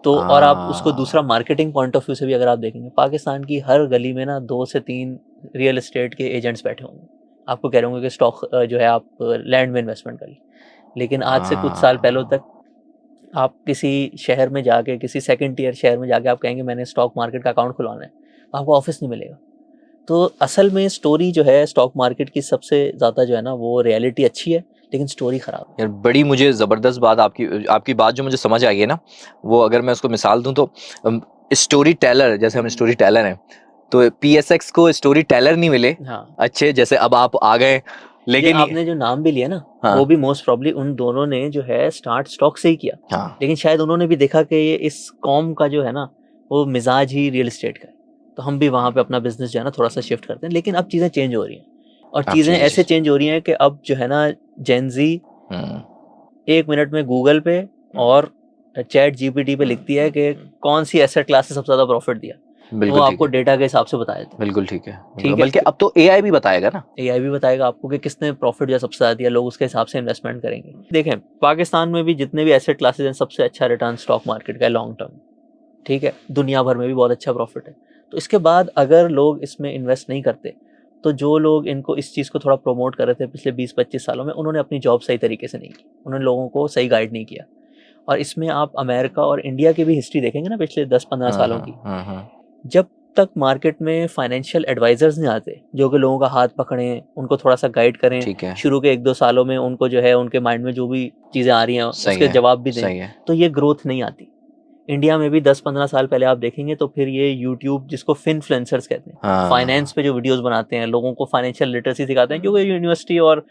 तो और आप उसको दूसरा मार्केटिंग पॉइंट ऑफ व्यू से भी अगर आप देखेंगे, पाकिस्तान की हर गली में ना 2 से 3 रियल एस्टेट के एजेंट्स बैठे होंगे, आपको कह रहे होंगे कि स्टॉक जो है आप लैंड में इन्वेस्टमेंट करिए। लेकिन आज से कुछ साल पहले तक आप किसी शहर में जाके, किसी सेकंड टियर शहर में जाके आप कहेंगे मैंने स्टॉक मार्केट का अकाउंट खुलवाना है, आपको ऑफिस नहीं मिलेगा। तो असल में स्टोरी जो है स्टॉक मार्केट की सबसे ज़्यादा जो है ना, वो रियलिटी अच्छी है लेकिन स्टोरी खराब है। यार बड़ी मुझे ज़बरदस्त बात आपकी बात जो मुझे समझ आई है ना, वो अगर मैं उसको मिसाल दूं तो स्टोरी टेलर, जैसे हम स्टोरी टेलर हैं, तो PSX को स्टोरी टेलर नहीं मिले। हाँ, अच्छे, जैसे अब आप आ गए, लेकिन आपने जो नाम भी लिया ना, वो भी मोस्ट प्रॉब्ली उन दोनों ने जो है स्टार्ट स्टॉक से ही किया। लेकिन शायद उन्होंने भी देखा कि ये इस कौम का जो है ना, वो मिजाज ही रियल एस्टेट का है, तो हम भी वहाँ पे अपना बिजनेस जो है ना थोड़ा सा शिफ्ट करते हैं। लेकिन अब चीज़ें चेंज हो रही हैं, और चीज़ें ऐसे चेंज हो रही हैं कि अब जो है ना, जेनजी 1 मिनट में गूगल पे और चैट GPT पे लिखती है कि कौन सी एसेट क्लास से सबसे ज़्यादा प्रॉफिट दिया, वो आपको डेटा के हिसाब से बताया था। बिल्कुल ठीक है। बल्कि अब तो AI भी बताएगा ना, AI भी बताएगा आपको कि किसने प्रॉफिट जो सबसे ज़्यादा दिया, लोग उसके हिसाब से इन्वेस्टमेंट करेंगे। देखें, पाकिस्तान में भी जितने भी एसेट क्लासेस हैं, सबसे अच्छा रिटर्न स्टॉक मार्केट का है लॉन्ग टर्म, ठीक है। दुनिया भर में भी बहुत अच्छा प्रॉफिट है। तो इसके बाद अगर लोग इसमें इन्वेस्ट नहीं करते, तो जो लोग इनको इस चीज़ को थोड़ा प्रमोट कर रहे थे पिछले 20-25 सालों में, उन्होंने अपनी जॉब सही तरीके से नहीं की, उन्होंने लोगों को सही गाइड नहीं किया। और इसमें आप अमेरिका और इंडिया की भी हिस्ट्री देखेंगे ना पिछले 10-15 सालों की, जब तक मार्केट में फाइनेंशियल एडवाइजर्स नहीं आते जो कि लोगों का हाथ पकड़ें, उनको थोड़ा सा गाइड करें, शुरू के 1-2 सालों में उनको जो है उनके माइंड में जो भी चीज़ें आ रही हैं उसके जवाब भी दें, तो ये ग्रोथ नहीं आती। इंडिया में भी 10-15 साल पहले आप देखेंगे तो फिर ये यूट्यूब, जिसको फिनफ्लुएंसर्स कहते हैं, फाइनेंस पे जो वीडियोस बनाते हैं, लोगों को फाइनेंशियल लिटरेसी सिखाते हैं, क्योंकि यूनिवर्सिटी और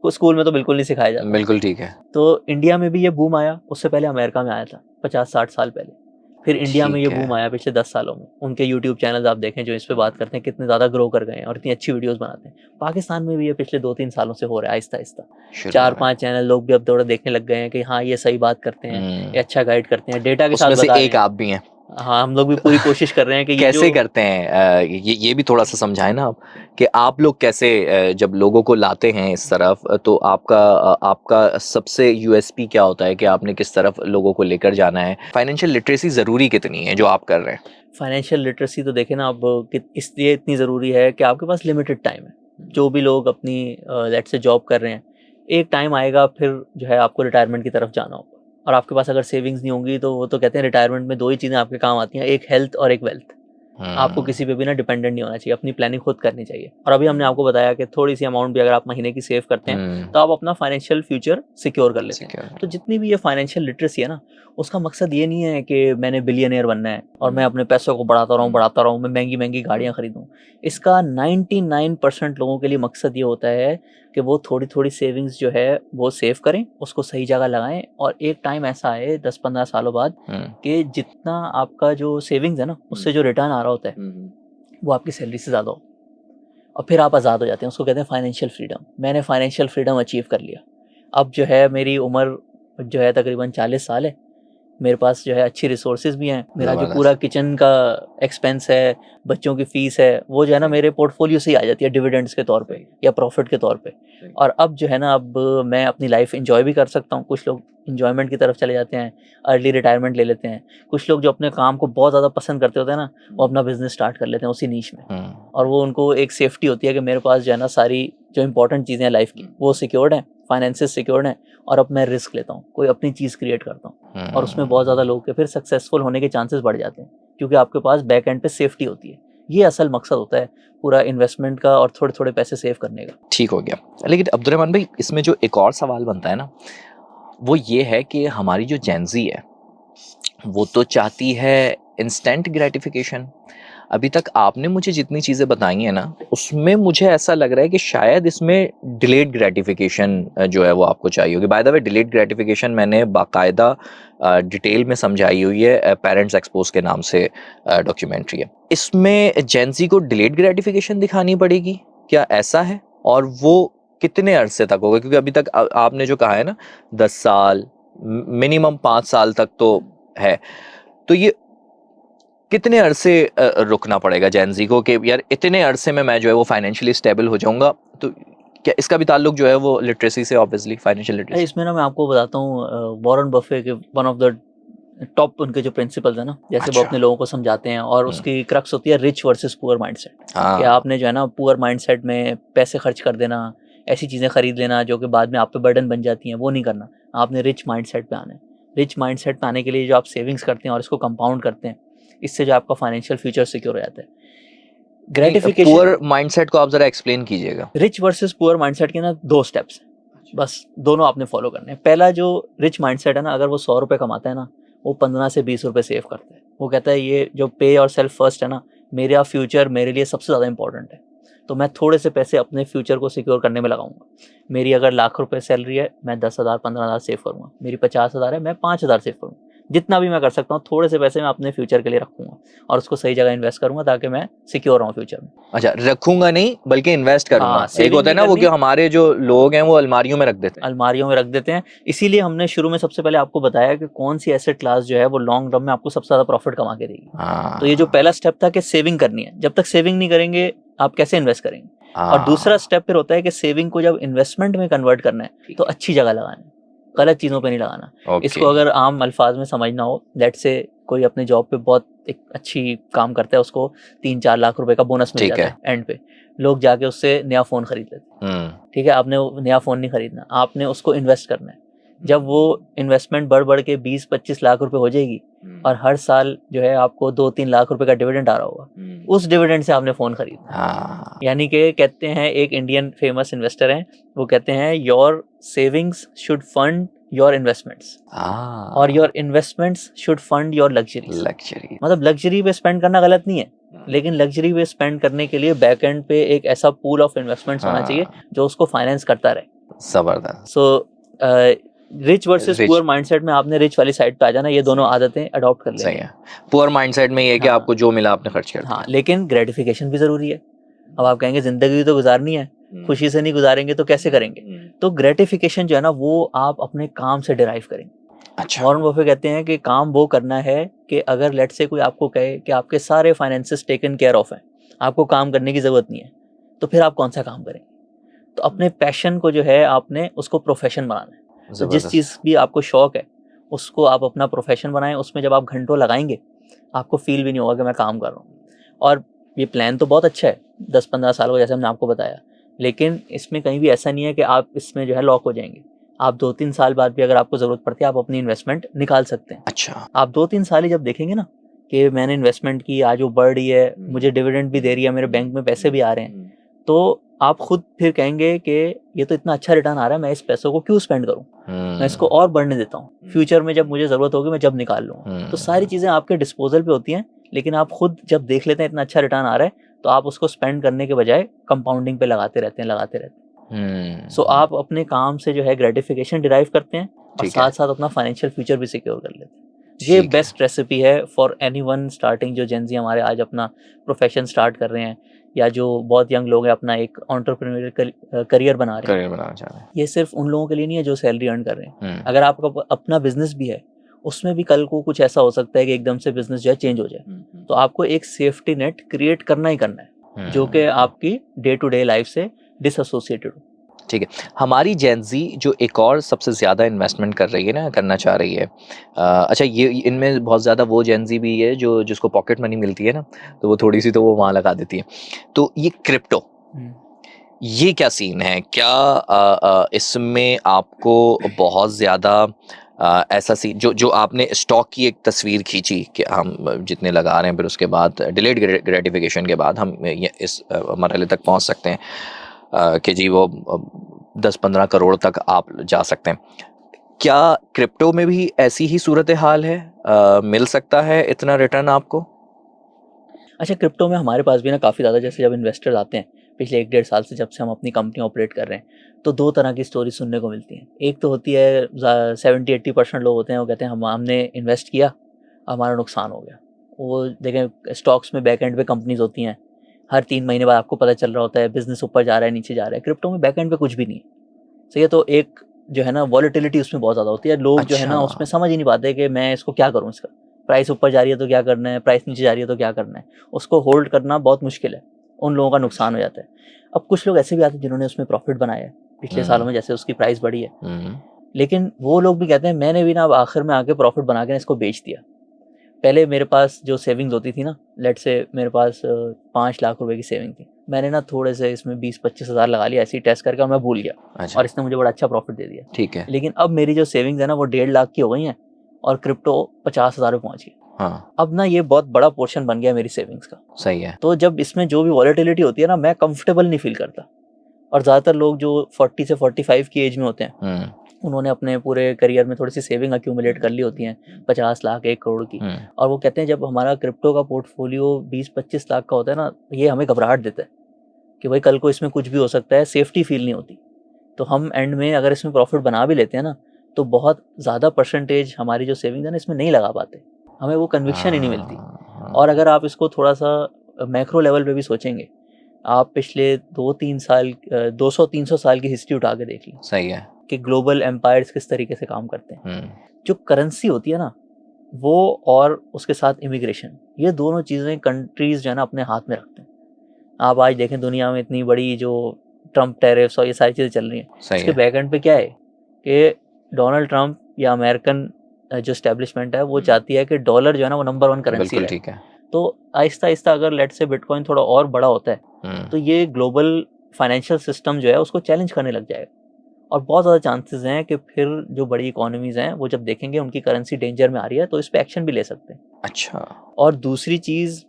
स्कूल में तो बिल्कुल नहीं सिखाया जाता। बिल्कुल ठीक है। तो इंडिया में भी ये बूम आया, उससे पहले अमेरिका में आया था 50-60 साल पहले। फिर इंडिया में ये बूम आया पिछले 10 सालों में। उनके यूट्यूब चैनल्स आप देखें जो इस पे बात करते हैं, कितने ज़्यादा ग्रो कर गए हैं और इतनी अच्छी वीडियोस बनाते हैं। पाकिस्तान में भी ये पिछले 2-3 सालों से हो रहा है आहिस्ता आहिस्ता। 4-5 चैनल लोग भी अब थोड़ा देखने लग गए हैं कि हाँ, ये सही बात करते हैं, ये अच्छा गाइड करते हैं, डेटा के साथ बता रहे हैं। एक आप भी हैं। हाँ, हम लोग भी पूरी कोशिश कर रहे हैं कि कैसे करते हैं, ये भी थोड़ा सा समझाएं ना आप, कि आप लोग कैसे जब लोगों को लाते हैं इस तरफ, तो आपका सबसे USP क्या होता है कि आपने किस तरफ लोगों को लेकर जाना है? फाइनेंशियल लिटरेसी ज़रूरी कितनी है जो आप कर रहे हैं? फाइनेंशियल लिटरेसी तो देखें ना, अब इसलिए इतनी ज़रूरी है कि आपके पास लिमिटेड टाइम है। जो भी लोग अपनी लेट्स से जॉब कर रहे हैं, एक टाइम आएगा फिर जो है आपको रिटायरमेंट की तरफ जाना होगा, और आपके पास अगर सेविंग्स नहीं होंगी तो वो तो कहते हैं रिटायरमेंट में 2 ही चीज़ें आपके काम आती हैं, एक हेल्थ और एक वेल्थ। आपको किसी पे भी ना डिपेंडेंट नहीं होना चाहिए, अपनी प्लानिंग खुद करनी चाहिए। और अभी हमने आपको बताया कि थोड़ी सी अमाउंट भी अगर आप महीने की सेव करते हैं तो आप अपना फाइनेंशियल फ्यूचर सिक्योर कर लेते हैं। तो जितनी भी ये फाइनेंशियल लिटरेसी है ना, उसका मकसद ये नहीं है कि मैंने बिलियनियर बनना है और मैं अपने पैसों को बढ़ाता रहूँ, मैं महंगी महंगी गाड़ियाँ खरीदूँ। इसका 99% लोगों के लिए मकसद ये होता है कि वो थोड़ी थोड़ी सेविंग्स जो है वो सेव करें, उसको सही जगह लगाएं, और एक टाइम ऐसा आए 10-15 सालों बाद कि जितना आपका जो सेविंग्स है ना, उससे जो रिटर्न आ रहा होता है वो आपकी सैलरी से ज़्यादा हो, और फिर आप आज़ाद हो जाते हैं। उसको कहते हैं फाइनेंशियल फ्रीडम। मैंने फाइनेंशियल फ्रीडम अचीव कर लिया। अब जो है मेरी उम्र जो है तकरीबन 40 साल है, मेरे पास जो है अच्छी रिसोर्सेज भी हैं, मेरा जो पूरा किचन का एक्सपेंस है, बच्चों की फीस है, वो जो है ना मेरे पोर्टफोलियो से ही आ जाती है डिविडेंड्स के तौर पे या प्रॉफिट के तौर पे। और अब जो है ना, अब मैं अपनी लाइफ एंजॉय भी कर सकता हूँ। कुछ लोग इंजॉयमेंट की तरफ चले जाते हैं, अर्ली रिटायरमेंट ले लेते हैं। कुछ लोग जो अपने काम को बहुत ज़्यादा पसंद करते होते हैं ना, वो अपना बिजनेस स्टार्ट कर लेते हैं उसी नीश में, और वो उनको एक सेफ्टी होती है कि मेरे पास जो है ना सारी जो इंपॉर्टेंट चीज़ें हैं लाइफ की वो सिक्योर्ड हैं, फाइनेंसेस सिक्योर्ड हैं, और अब मैं रिस्क लेता हूँ, कोई अपनी चीज़ क्रिएट करता हूँ, और उसमें बहुत ज़्यादा लोग के फिर सक्सेसफुल होने के चांसेस बढ़ जाते हैं, क्योंकि आपके पास बैक एंड पे सेफ्टी होती है। ये असल मकसद होता है पूरा इन्वेस्टमेंट का और थोड़े थोड़े पैसे सेव करने का। ठीक हो गया। लेकिन अब्दुर्रहमान भाई, इसमें जो एक और सवाल बनता है ना, वो ये है कि हमारी जो जेनजी है वो तो चाहती है इंस्टेंट ग्रेटिफिकेशन। अभी तक आपने मुझे जितनी चीज़ें बताई हैं ना, उसमें मुझे ऐसा लग रहा है कि शायद इसमें डिलेड ग्रेटिफिकेशन जो है वो आपको चाहिए होगी। By the way, delayed gratification मैंने बाकायदा डिटेल में समझाई हुई है, पेरेंट्स एक्सपोज के नाम से डॉक्यूमेंट्री है। इसमें जेंजी को डिलेड ग्रेटिफिकेशन दिखानी पड़ेगी क्या, ऐसा है? और वो कितने अरसे तक होगा? क्योंकि अभी तक आपने जो कहा है ना 10 साल, मिनिमम 5 साल तक तो है, तो ये कितने अरसे रुकना पड़ेगा जेंजी को कि यार इतने अरसे में मैं जो है वो फाइनेंशियली स्टेबल हो जाऊंगा? तो क्या इसका भी ताल्लुक जो है वो लिटरेसी से, ऑब्वियसली फाइनेंशियल लिटरेसी? इसमें ना मैं आपको बताता हूँ, वॉरेन बफे के वन ऑफ द टॉप उनके जो प्रिंसिपल्स है ना, जैसे वो अपने लोगों को समझाते हैं, और उसकी क्रक्स होती है रिच वर्सेस पुअर माइंडसेट। कि आपने जो है ना पुअर माइंडसेट में पैसे खर्च कर देना, ऐसी चीज़ें खरीद लेना जो कि बाद में आप पे बर्डन बन जाती हैं, वो नहीं करना। आपने रिच माइंडसेट पे आना है। रिच माइंडसेट पे आने के लिए जो आप सेविंग्स करते हैं और इसको कंपाउंड करते हैं, इससे जो आपका फाइनेंशियल फ्यूचर सिक्योर हो जाता है। ग्रेटिफिकेशन, पुअर माइंडसेट को आप जरा एक्सप्लेन कीजिएगा। रिच वर्सेस पुअर माइंडसेट के ना 2 स्टेप्स, बस दोनों आपने फॉलो करने हैं। पहला जो रिच माइंडसेट है ना, अगर वो 100 रुपये कमाता है ना, वो 15 से 20 रुपये सेव करता है। वो कहता है ये जो पे और सेल्फ फर्स्ट है ना, मेरा फ्यूचर मेरे लिए सबसे ज़्यादा इंपॉर्टेंट है, तो मैं थोड़े से पैसे अपने फ्यूचर को सिक्योर करने में लगाऊंगा। मेरी अगर लाख रुपए सैलरी है, मैं 10,000 15,000 सेव करूँगा। मेरी 50,000 है, मैं 5,000 सेव करूँगा। जितना भी मैं कर सकता हूँ, थोड़े से पैसे मैं अपने फ्यूचर के लिए रखूंगा और उसको सही जगह इन्वेस्ट करूंगा, ताकि मैं सिक्योर रहूँ फ्यूचर में। अच्छा, रखूंगा नहीं बल्कि इन्वेस्ट करूंगा। एक होता है ना वो कि हमारे जो लोग हैं वो अलमारियों में रख देते हैं। अलमारियों में रख देते हैं। इसीलिए हमने शुरू में सबसे पहले आपको बताया कि कौन सी एसेट क्लास जो है वो लॉन्ग टर्म में आपको सबसे ज्यादा प्रॉफिट कमा के देगी। तो ये जो पहला स्टेप था कि सेविंग करनी है, जब तक सेविंग नहीं करेंगे आप कैसे इन्वेस्ट करेंगे। और दूसरा स्टेप फिर होता है कि सेविंग को जब इन्वेस्टमेंट में कन्वर्ट करना है तो अच्छी जगह लगाना है, गलत चीज़ों पे नहीं लगाना। इसको अगर आम अल्फाज में समझना हो, लेट्स से कोई अपने जॉब पे बहुत एक अच्छी काम करता है, उसको 3-4 लाख रुपए का बोनस मिल जाता है एंड पे, लोग जाके उससे नया फ़ोन खरीद लेते हैं। ठीक है, आपने नया फ़ोन नहीं खरीदना, आपने उसको इन्वेस्ट करना है। जब वो इन्वेस्टमेंट बढ़ के 20-25 लाख रुपए हो जाएगी और हर साल जो है आपको 2-3 लाख रुपए का डिविडेंड आ रहा होगा, उस डिविडेंड से आपने फ़ोन खरीदना। यानी कि कहते हैं, एक इंडियन फेमस इन्वेस्टर हैं, वो कहते हैं your savings should fund your investments और your investments should fund your luxury. मतलब लग्जरी पे स्पेंड करना गलत नहीं है, लेकिन लग्जरी पे स्पेंड करने के लिए बैक एंड पे एक ऐसा पूल ऑफ इन्वेस्टमेंट्स होना चाहिए जो उसको फाइनेंस करता रहे। जबरदस्त। So rich versus poor mindset में आपने रिच वाली साइड पे आ जाना, ये दोनों आदतें अडॉप्ट कर लेनी है। पुअर माइंडसेट में ये कि आपको जो मिला आपने खर्च कर दिया। लेकिन ग्रेटिफिकेशन भी जरूरी है। अब आप कहेंगे जिंदगी तो गुजारनी है, खुशी से नहीं गुजारेंगे तो कैसे करेंगे। तो ग्रेटिफिकेशन जो है ना, वो आप अपने काम से डिराइव करेंगे। अच्छा, वॉरेन बफेट कहते हैं कि काम वो करना है कि अगर लेट से कोई आपको कहे कि आपके सारे फाइनेंसेस टेकन केयर ऑफ हैं, आपको काम करने की जरूरत नहीं है, तो फिर आप कौन सा काम करेंगे। तो अपने पैशन को जो है आपने उसको प्रोफेशन बनाना है। तो जिस चीज़ भी आपको शौक है उसको आप अपना प्रोफेशन बनाएं। उसमें जब आप घंटों लगाएंगे आपको फील भी नहीं होगा कि मैं काम कर रहा हूँ। और ये प्लान तो बहुत अच्छा है 10-15 साल का, जैसे हमने आपको बताया, लेकिन इसमें कहीं भी ऐसा नहीं है कि आप इसमें जो है लॉक हो जाएंगे। आप 2-3 साल बाद भी अगर आपको ज़रूरत पड़ती है, आप अपनी इन्वेस्टमेंट निकाल सकते हैं। अच्छा, आप 2-3 साल ही जब देखेंगे ना कि मैंने इन्वेस्टमेंट की, आज वो बढ़ रही है, मुझे डिविडेंड भी दे रही है, मेरे बैंक में पैसे भी आ रहे हैं, तो आप खुद फिर कहेंगे कि ये तो इतना अच्छा रिटर्न आ रहा है, मैं इस पैसों को क्यों स्पेंड करूं, मैं इसको और बढ़ने देता हूँ, फ्यूचर में जब मुझे ज़रूरत होगी मैं जब निकाल लूँगा। तो सारी चीज़ें आपके डिस्पोजल पे होती हैं, लेकिन आप खुद जब देख लेते हैं इतना अच्छा रिटर्न आ रहा है, तो आप उसको स्पेंड करने के बजाय कंपाउंडिंग पे लगाते रहते हैं। सो आप अपने काम से जो है ग्रेटिफिकेशन डिराइव करते हैं और ठीक है। साथ साथ अपना फाइनेंशियल फ्यूचर भी सिक्योर कर लेते हैं। ये ठीक है। बेस्ट रेसिपी है फॉर एनीवन स्टार्टिंग, जो जेन ज़ी हमारे आज अपना प्रोफेशन स्टार्ट कर रहे हैं, या जो बहुत यंग लोग हैं अपना एक एंटरप्रेन्योरियल करियर बना रहे हैं। करियर बनाना चाह रहे हैं। ये सिर्फ उन लोगों के लिए नहीं है जो सैलरी अर्न कर रहे हैं। हम्म, अगर आपका अपना बिजनेस भी है, उसमें भी कल को कुछ ऐसा हो सकता है कि एकदम से बिजनेस जो है चेंज हो जाए, तो आपको एक सेफ्टी नेट क्रिएट करना ही करना है, जो कि आपकी डे टू डे लाइफ से डिसएसोसिएटेड हो। ठीक है। हमारी जेन ज़ी जो एक और सबसे ज़्यादा इन्वेस्टमेंट कर रही है ना, करना चाह रही है, अच्छा ये इनमें बहुत ज़्यादा वो जेन ज़ी भी है जो जिसको पॉकेट मनी मिलती है ना, तो वो थोड़ी सी तो वो वहाँ लगा देती है। तो ये क्रिप्टो, ये क्या सीन है? क्या इसमें आपको बहुत ज़्यादा ऐसा सी जो आपने स्टॉक की एक तस्वीर खींची कि हम जितने लगा रहे हैं, फिर उसके बाद डिलेड ग्रेटिफिकेशन के बाद हम ये इस मरहले तक पहुंच सकते हैं कि जी वो 10-15 करोड़ तक आप जा सकते हैं। क्या क्रिप्टो में भी ऐसी ही सूरत हाल है? मिल सकता है इतना रिटर्न आपको? अच्छा, क्रिप्टो में हमारे पास भी ना काफ़ी ज़्यादा, जैसे जब इन्वेस्टर्स आते हैं पिछले 1-1.5 साल से, जब से हम अपनी कंपनी ऑपरेट कर रहे हैं, तो 2 तरह की स्टोरी सुनने को मिलती हैं। एक तो होती है 70-80% लोग होते हैं, वो कहते हैं हमने इन्वेस्ट किया, हमारा नुकसान हो गया। वो देखें, स्टॉक्स में बैक एंड पे कंपनीज़ होती हैं, हर 3 महीने बाद आपको पता चल रहा होता है बिज़नेस ऊपर जा रहा है, नीचे जा रहा है। क्रिप्टो में बैक एंड पे कुछ भी नहीं है। सही है, तो एक जो है ना वॉलेटिलिटी उसमें बहुत ज़्यादा होती है। लोग जो है ना अच्छा। उसमें समझ ही नहीं पाते कि मैं इसको क्या करूँ इसका। प्राइस ऊपर जा रही है तो क्या करना है, प्राइस नीचे जा रही है तो क्या करना है। उसको होल्ड करना बहुत मुश्किल है, उन लोगों का नुकसान हो जाता है। अब कुछ लोग ऐसे भी आते हैं जिन्होंने उसमें प्रॉफिट बनाया है पिछले सालों में, जैसे उसकी प्राइस बढ़ी है। लेकिन वो लोग भी कहते हैं मैंने भी ना अब आखिर में आके प्रॉफिट बना के इसको बेच दिया। पहले मेरे पास जो सेविंग्स होती थी ना, लेट्स से मेरे पास 5 लाख रुपए की सेविंग थी, मैंने ना थोड़े से इसमें 20-25 हज़ार लगा लिया ऐसे ही टेस्ट करके, और मैं भूल गया। अच्छा। और इसने मुझे बड़ा अच्छा प्रॉफिट दे दिया। ठीक है। लेकिन अब मेरी जो सेविंग्स है ना वो 1.5 लाख की हो गई हैं, और क्रिप्टो 50 हज़ार पे पहुंच गई। हाँ, अब ना ये बहुत बड़ा पोर्शन बन गया मेरी सेविंग्स का। सही है। तो जब इसमें जो भी वॉलेटिलिटी होती है ना, मैं कंफर्टेबल नहीं फील करता। और ज़्यादातर लोग जो 40 से 45 की एज में होते हैं, उन्होंने अपने पूरे करियर में थोड़ी सी सेविंग अक्यूमुलेट कर ली होती हैं, 50 लाख 1 करोड़ की। और वो कहते हैं जब हमारा क्रिप्टो का पोर्टफोलियो 20-25 लाख का होता है ना, ये हमें घबराहट देता है कि भाई कल को इसमें कुछ भी हो सकता है, सेफ्टी फील नहीं होती। तो हम एंड में अगर इसमें प्रॉफिट बना भी लेते हैं ना, तो बहुत ज़्यादा परसेंटेज हमारी जो सेविंग्स है ना इसमें नहीं लगा पाते, हमें वो कन्विक्शन ही नहीं मिलती। और अगर आप इसको थोड़ा सा मैक्रो लेवल पे भी सोचेंगे, आप पिछले 2-3 साल 200-300 साल की हिस्ट्री उठा के देख लें सही है। कि ग्लोबल एम्पायर्स किस तरीके से काम करते हैं। जो करेंसी होती है ना वो, और उसके साथ इमिग्रेशन, ये दोनों चीज़ें कंट्रीज़ जो है ना अपने हाथ में रखते हैं। आप आज देखें दुनिया में इतनी बड़ी जो ट्रम्प टैरिफ्स और ये सारी चीज़ें चल रही हैं, सही इसके है। बैक एंड पे क्या है कि डोनाल्ड ट्रम्प या अमेरिकन जो एस्टेब्लिशमेंट है वो चाहती है कि डॉलर जो है ना वो नंबर 1 करेंसी बिल्कुल रहे। ठीक है। तो आहिस्ता आहिस्ता अगर लेट से बिटकॉइन थोड़ा और बड़ा होता है, तो ये ग्लोबल फाइनेंशियल सिस्टम जो है उसको चैलेंज करने लग जाएगा। और बहुत ज़्यादा चांसेस हैं कि फिर जो बड़ी इकोनॉमीज़ हैं वो जब देखेंगे उनकी करेंसी डेंजर में आ रही है, तो इस पे एक्शन भी ले सकते हैं। अच्छा। और दूसरी चीज़,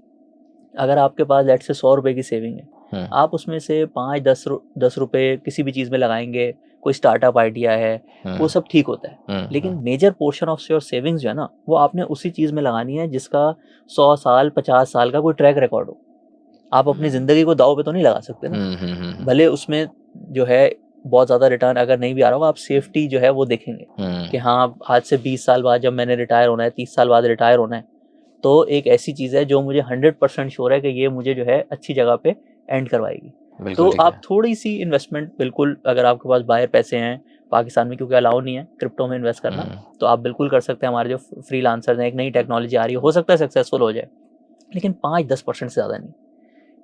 अगर आपके पास लेट से 100 रुपए की सेविंग है, आप उसमें से 5-10 रुपए किसी भी चीज़ में लगाएंगे, कोई स्टार्टअप आइडिया है, वो सब ठीक होता है। लेकिन major portion of your savings जो है ना वो आपने उसी चीज़ में लगानी है जिसका 100 साल 50 साल का कोई ट्रैक रिकॉर्ड हो। आप अपनी ज़िंदगी को दांव पे तो नहीं लगा सकते ना। भले उसमें जो है बहुत ज़्यादा रिटर्न अगर नहीं भी आ रहा हो, आप सेफ्टी जो है वो देखेंगे कि हाँ आज से 20 साल बाद जब मैंने रिटायर होना है, 30 साल बाद रिटायर होना है, तो एक ऐसी चीज़ है जो मुझे 100% श्योर है कि ये मुझे जो है अच्छी जगह पे एंड करवाएगी। तो आप थोड़ी सी इन्वेस्टमेंट, बिल्कुल अगर आपके पास बाहर पैसे हैं पाकिस्तान में, क्योंकि अलाउ नहीं है क्रिप्टो में इन्वेस्ट करना, तो आप बिल्कुल कर सकते हैं। हमारे जो फ्रीलांसर्स हैं, एक नई टेक्नोलॉजी आ रही है, हो सकता है सक्सेसफुल हो जाए, लेकिन 5-10% से ज़्यादा नहीं।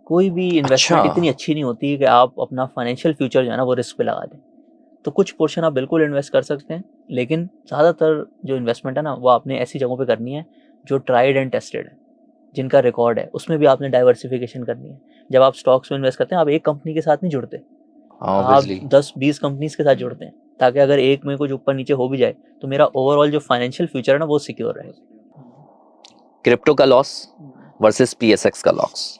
कोई भी इन्वेस्टमेंट इतनी अच्छी नहीं होती कि आप अपना फाइनेंशियल फ्यूचर जो है ना वो रिस्क पे लगा दें। तो कुछ पोर्शन आप बिल्कुल इन्वेस्ट कर सकते हैं, लेकिन ज़्यादातर जो इन्वेस्टमेंट है ना वो आपने ऐसी जगहों पे करनी है जो ट्राइड एंड टेस्टेड है, जिनका रिकॉर्ड है। उसमें भी आपने डाइवर्सिफिकेशन करनी है। जब आप स्टॉक्स में इन्वेस्ट करते हैं, आप एक कंपनी के साथ नहीं जुड़ते, आप 10-20 कंपनीज के साथ जुड़ते हैं, ताकि अगर एक में कुछ ऊपर नीचे हो भी जाए तो मेरा ओवरऑल जो फाइनेंशियल फ्यूचर है ना वो सिक्योर रहे। क्रिप्टो का लॉस वर्सेस पीएसएक्स का लॉस,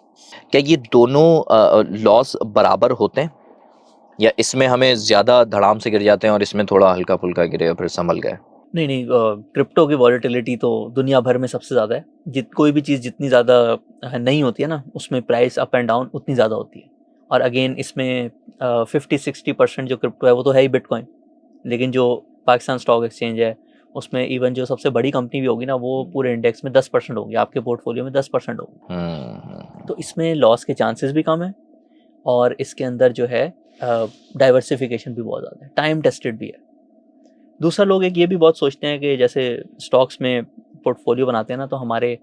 क्या ये दोनों लॉस बराबर होते हैं या इसमें हमें ज़्यादा धड़ाम से गिर जाते हैं और इसमें थोड़ा हल्का फुल्का गिरे और फिर संभल गए? नहीं नहीं, क्रिप्टो की वॉलेटिलिटी तो दुनिया भर में सबसे ज़्यादा है। कोई भी चीज़ जितनी ज़्यादा नहीं होती है ना, उसमें प्राइस अप एंड डाउन उतनी ज़्यादा होती है। और अगेन इसमें 50-60% जो क्रिप्टो है वो तो है ही बिटकॉइन, लेकिन जो पाकिस्तान स्टॉक एक्सचेंज है उसमें इवन जो सबसे बड़ी कंपनी भी होगी ना, वो पूरे इंडेक्स में 10% होगी, आपके पोर्टफोलियो में 10% होगी। तो इसमें लॉस के चांसेस भी कम है और इसके अंदर जो है डाइवर्सिफिकेशन भी बहुत ज़्यादा है, टाइम टेस्टेड भी है। दूसरा, लोग एक ये भी बहुत सोचते हैं कि जैसे स्टॉक्स में पोर्टफोलियो बनाते हैं ना, तो हमारे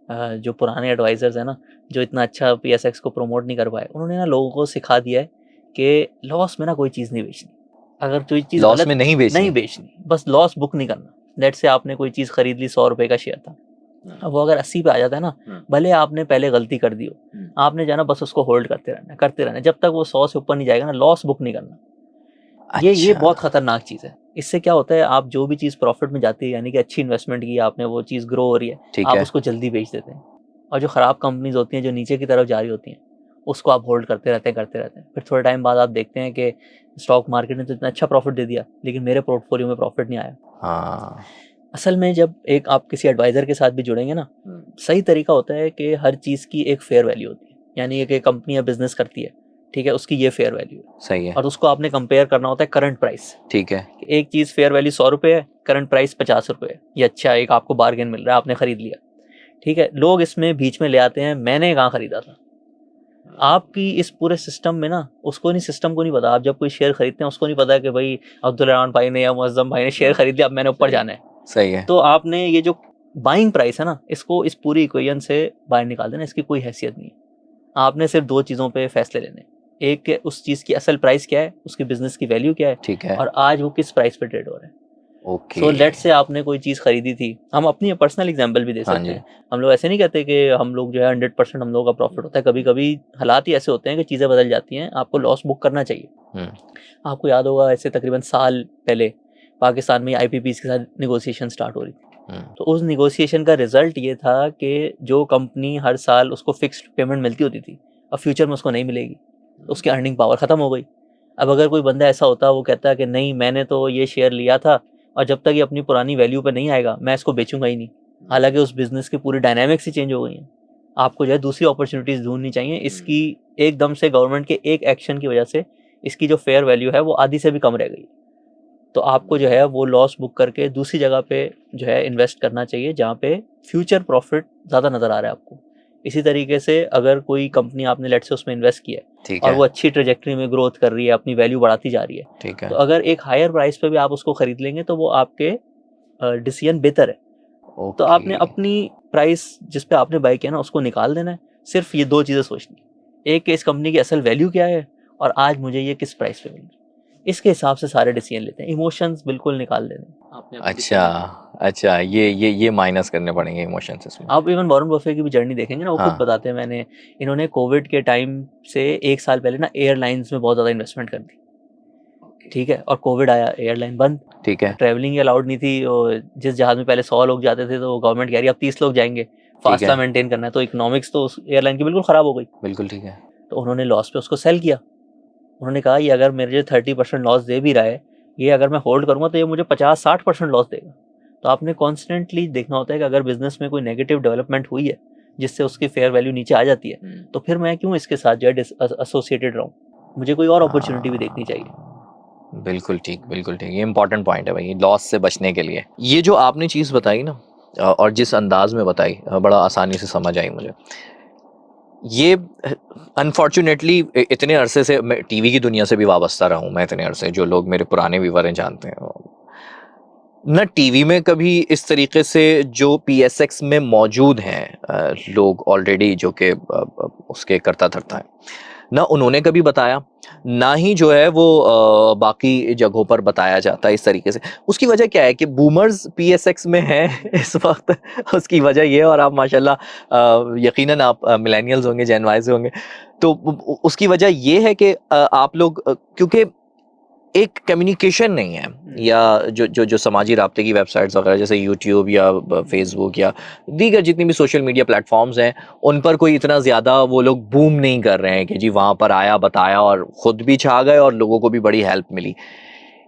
जो पुराने एडवाइज़र्स हैं ना, जो इतना अच्छा पीएसएक्स को प्रमोट नहीं कर पाए, उन्होंने ना लोगों को सिखा दिया है कि लॉस में ना कोई चीज़ नहीं बेचनी। अगर कोई चीज़ लॉस गलत में नहीं बेचनी, बस लॉस बुक नहीं करना। लेट्स से आपने कोई चीज़ खरीद ली, 100 रुपये का शेयर था, अब वो अगर 80 पे आ जाता है ना, भले आपने पहले गलती कर दी हो, आपने जाना बस उसको होल्ड करते रहना जब तक वो 100 से ऊपर नहीं जाएगा ना, लॉस बुक नहीं करना। ये बहुत खतरनाक चीज़ है। इससे क्या होता है, आप जो भी चीज़ प्रॉफिट में जाती है, यानी कि अच्छी इन्वेस्टमेंट की आपने, वो चीज़ ग्रो हो रही है, आप उसको जल्दी बेच देते हैं। और जो ख़राब कंपनीज होती हैं, जो नीचे की तरफ जा रही होती हैं, उसको आप होल्ड करते रहते हैं। फिर थोड़े टाइम बाद आप देखते हैं कि स्टॉक मार्केट ने तो इतना अच्छा प्रॉफिट दे दिया, लेकिन मेरे पोर्टफोलियो में प्रॉफिट नहीं आया। असल में जब एक आप किसी एडवाइज़र के साथ भी जुड़ेंगे ना, सही तरीका होता है कि हर चीज़ की एक फेयर वैल्यू होती है। यानी एक कंपनी या बिजनेस करती है, ठीक है, उसकी ये फेयर वैल्यू है, सही है, और उसको आपने कंपेयर करना होता है करंट प्राइस। ठीक है, एक चीज़ फेयर वैल्यू 100 रुपये है, करंट प्राइस 50 रुपये है, ये अच्छा है, एक आपको बार्गेन मिल रहा है, आपने खरीद लिया, ठीक है। लोग इसमें बीच में ले आते हैं, मैंने कहाँ खरीदा था। आपकी इस पूरे सिस्टम में ना, उसको नहीं, सिस्टम को नहीं पता। आप जब कोई शेयर खरीदते हैं, उसको नहीं पता कि भाई अब्दुल रहमान भाई ने या मुअज्जम भाई ने शेयर खरीद लिया, अब मैंने ऊपर जाना है। सही है। तो आपने ये जो बाइंग प्राइस है ना, इसको इस पूरी इक्वेशन से बाहर निकाल देना, इसकी कोई हैसियत नहीं है। आपने सिर्फ 2 चीज़ों पे फैसले लेने हैं। एक कि उस चीज़ की असल प्राइस क्या है, उसकी बिजनेस की वैल्यू क्या है, ठीक है, और आज वो किस प्राइस पे ट्रेड हो रहा है। ओके। सो लेट्स से आपने कोई चीज़ खरीदी थी, हम अपनी पर्सनल एग्जांपल भी दे सकते हैं। हम लोग ऐसे नहीं कहते कि हम लोग जो है 100% हम लोगों का प्रॉफिट होता है। कभी कभी हालात ही ऐसे होते हैं कि चीज़ें बदल जाती हैं, आपको लॉस बुक करना चाहिए। आपको याद होगा, ऐसे तकरीबन साल पहले पाकिस्तान में IPPs के साथ निगोसिएशन स्टार्ट हो रही थी। तो उस निगोसिएशन का रिजल्ट ये था कि जो कंपनी हर साल उसको फिक्स्ड पेमेंट मिलती होती थी, अब फ्यूचर में उसको नहीं मिलेगी, तो उसकी अर्निंग पावर ख़त्म हो गई। अब अगर कोई बंदा ऐसा होता, वो कहता है कि नहीं, मैंने तो ये शेयर लिया था और जब तक ये अपनी पुरानी वैल्यू पे नहीं आएगा, मैं इसको बेचूंगा ही नहीं। हालांकि उस बिज़नेस की पूरी डायनामिक्स ही चेंज हो गई हैं। आपको जो है दूसरी अपॉर्चुनिटीज़ ढूंढनी चाहिए। इसकी एकदम से गवर्नमेंट के एक एक्शन की वजह से इसकी जो फेयर वैल्यू है वो आधी से भी कम रह गई। तो आपको जो है वो लॉस बुक करके दूसरी जगह पे जो है इन्वेस्ट करना चाहिए, जहाँ पे फ्यूचर प्रॉफिट ज़्यादा नज़र आ रहा है आपको। इसी तरीके से अगर कोई कंपनी आपने लेट से उसमें इन्वेस्ट किया है और वो अच्छी ट्रेजेक्टरी में ग्रोथ कर रही है, अपनी वैल्यू बढ़ाती जा रही है, ठीक है, तो अगर एक हायर प्राइस पे भी आप उसको खरीद लेंगे तो वो आपके डिसीजन बेहतर है। तो आपने अपनी प्राइस जिस पे आपने बाय किया ना, उसको निकाल देना है। सिर्फ ये 2 चीज़ें सोचनी, एक कि इस कंपनी की असल वैल्यू क्या है और आज मुझे ये किस प्राइस पे मिल रही है। इसके हिसाब से सारे डिसीजन लेते हैं, इमोशंस बिल्कुल निकाल देते हैं। अच्छा, ये माइनस करने पड़ेंगे इमोशंस इसमें। आप इवन वॉरेन बफे की भी जर्नी देखेंगे ना, वो खुद बताते हैं, इन्होंने कोविड के टाइम से 1 साल पहले ना एयरलाइंस में बहुत ज़्यादा इन्वेस्टमेंट कर दी, ठीक है, और कोविड आया, एयरलाइन बंद, ठीक है, ट्रैवलिंग अलाउड नहीं थी। और जिस जहाज़ में पहले 100 लोग जाते थे, तो गवर्नमेंट कह रही है अब 30 लोग जाएंगे, फासला मेंटेन करना है, तो इकोनॉमिक्स तो उस एयरलाइन की बिल्कुल ख़राब हो गई। बिल्कुल ठीक है। तो उन्होंने लॉस पे उसको सेल किया। उन्होंने कहा ये अगर मेरे 30% लॉस दे भी रहा है, ये अगर मैं होल्ड करूँगा तो ये मुझे 50-60% लॉस देगा। तो आपने कॉन्स्टेंटली देखना होता है कि अगर बिजनेस में कोई नेगेटिव डेवलपमेंट हुई है जिससे उसकी फेयर वैल्यू नीचे आ जाती है, तो फिर मैं क्यों इसके साथ जो है एसोसिएटेड रहूँ, मुझे कोई और अपॉर्चुनिटी भी देखनी चाहिए। बिल्कुल ठीक, बिल्कुल ठीक। ये इंपॉर्टेंट पॉइंट है भाई, लॉस से बचने के लिए। ये जो आपने चीज़ बताई ना, और जिस अंदाज में बताई, बड़ा आसानी से समझ आई मुझे। ये अनफॉर्चुनेटली इतने अरसे से मैं टीवी की दुनिया से भी वाबस्ता रहा हूँ, मैं इतने अरसे, जो लोग मेरे पुराने व्यूवर हैं जानते हैं ना, टीवी में कभी इस तरीके से जो पीएसएक्स में मौजूद हैं लोग ऑलरेडी, जो कि उसके करता धरता है ना, उन्होंने कभी बताया ना ही जो है वो बाकी जगहों पर बताया जाता है इस तरीके से। उसकी वजह क्या है कि बूमर्स पीएसएक्स में हैं इस वक्त, उसकी वजह ये है। और आप माशाल्लाह यकीनन आप मिलेनियल्स होंगे, जेन वाई से होंगे, तो उसकी वजह ये है कि आप लोग क्योंकि एक कम्युनिकेशन नहीं है, या जो समाजी राब्ते की वेबसाइट्स वगैरह जैसे यूट्यूब या फेसबुक या दीगर जितनी भी सोशल मीडिया प्लेटफॉर्म्स हैं, उन पर कोई इतना ज़्यादा वो लोग बूम नहीं कर रहे हैं कि जी वहाँ पर आया बताया और ख़ुद भी छा गए और लोगों को भी बड़ी हेल्प मिली।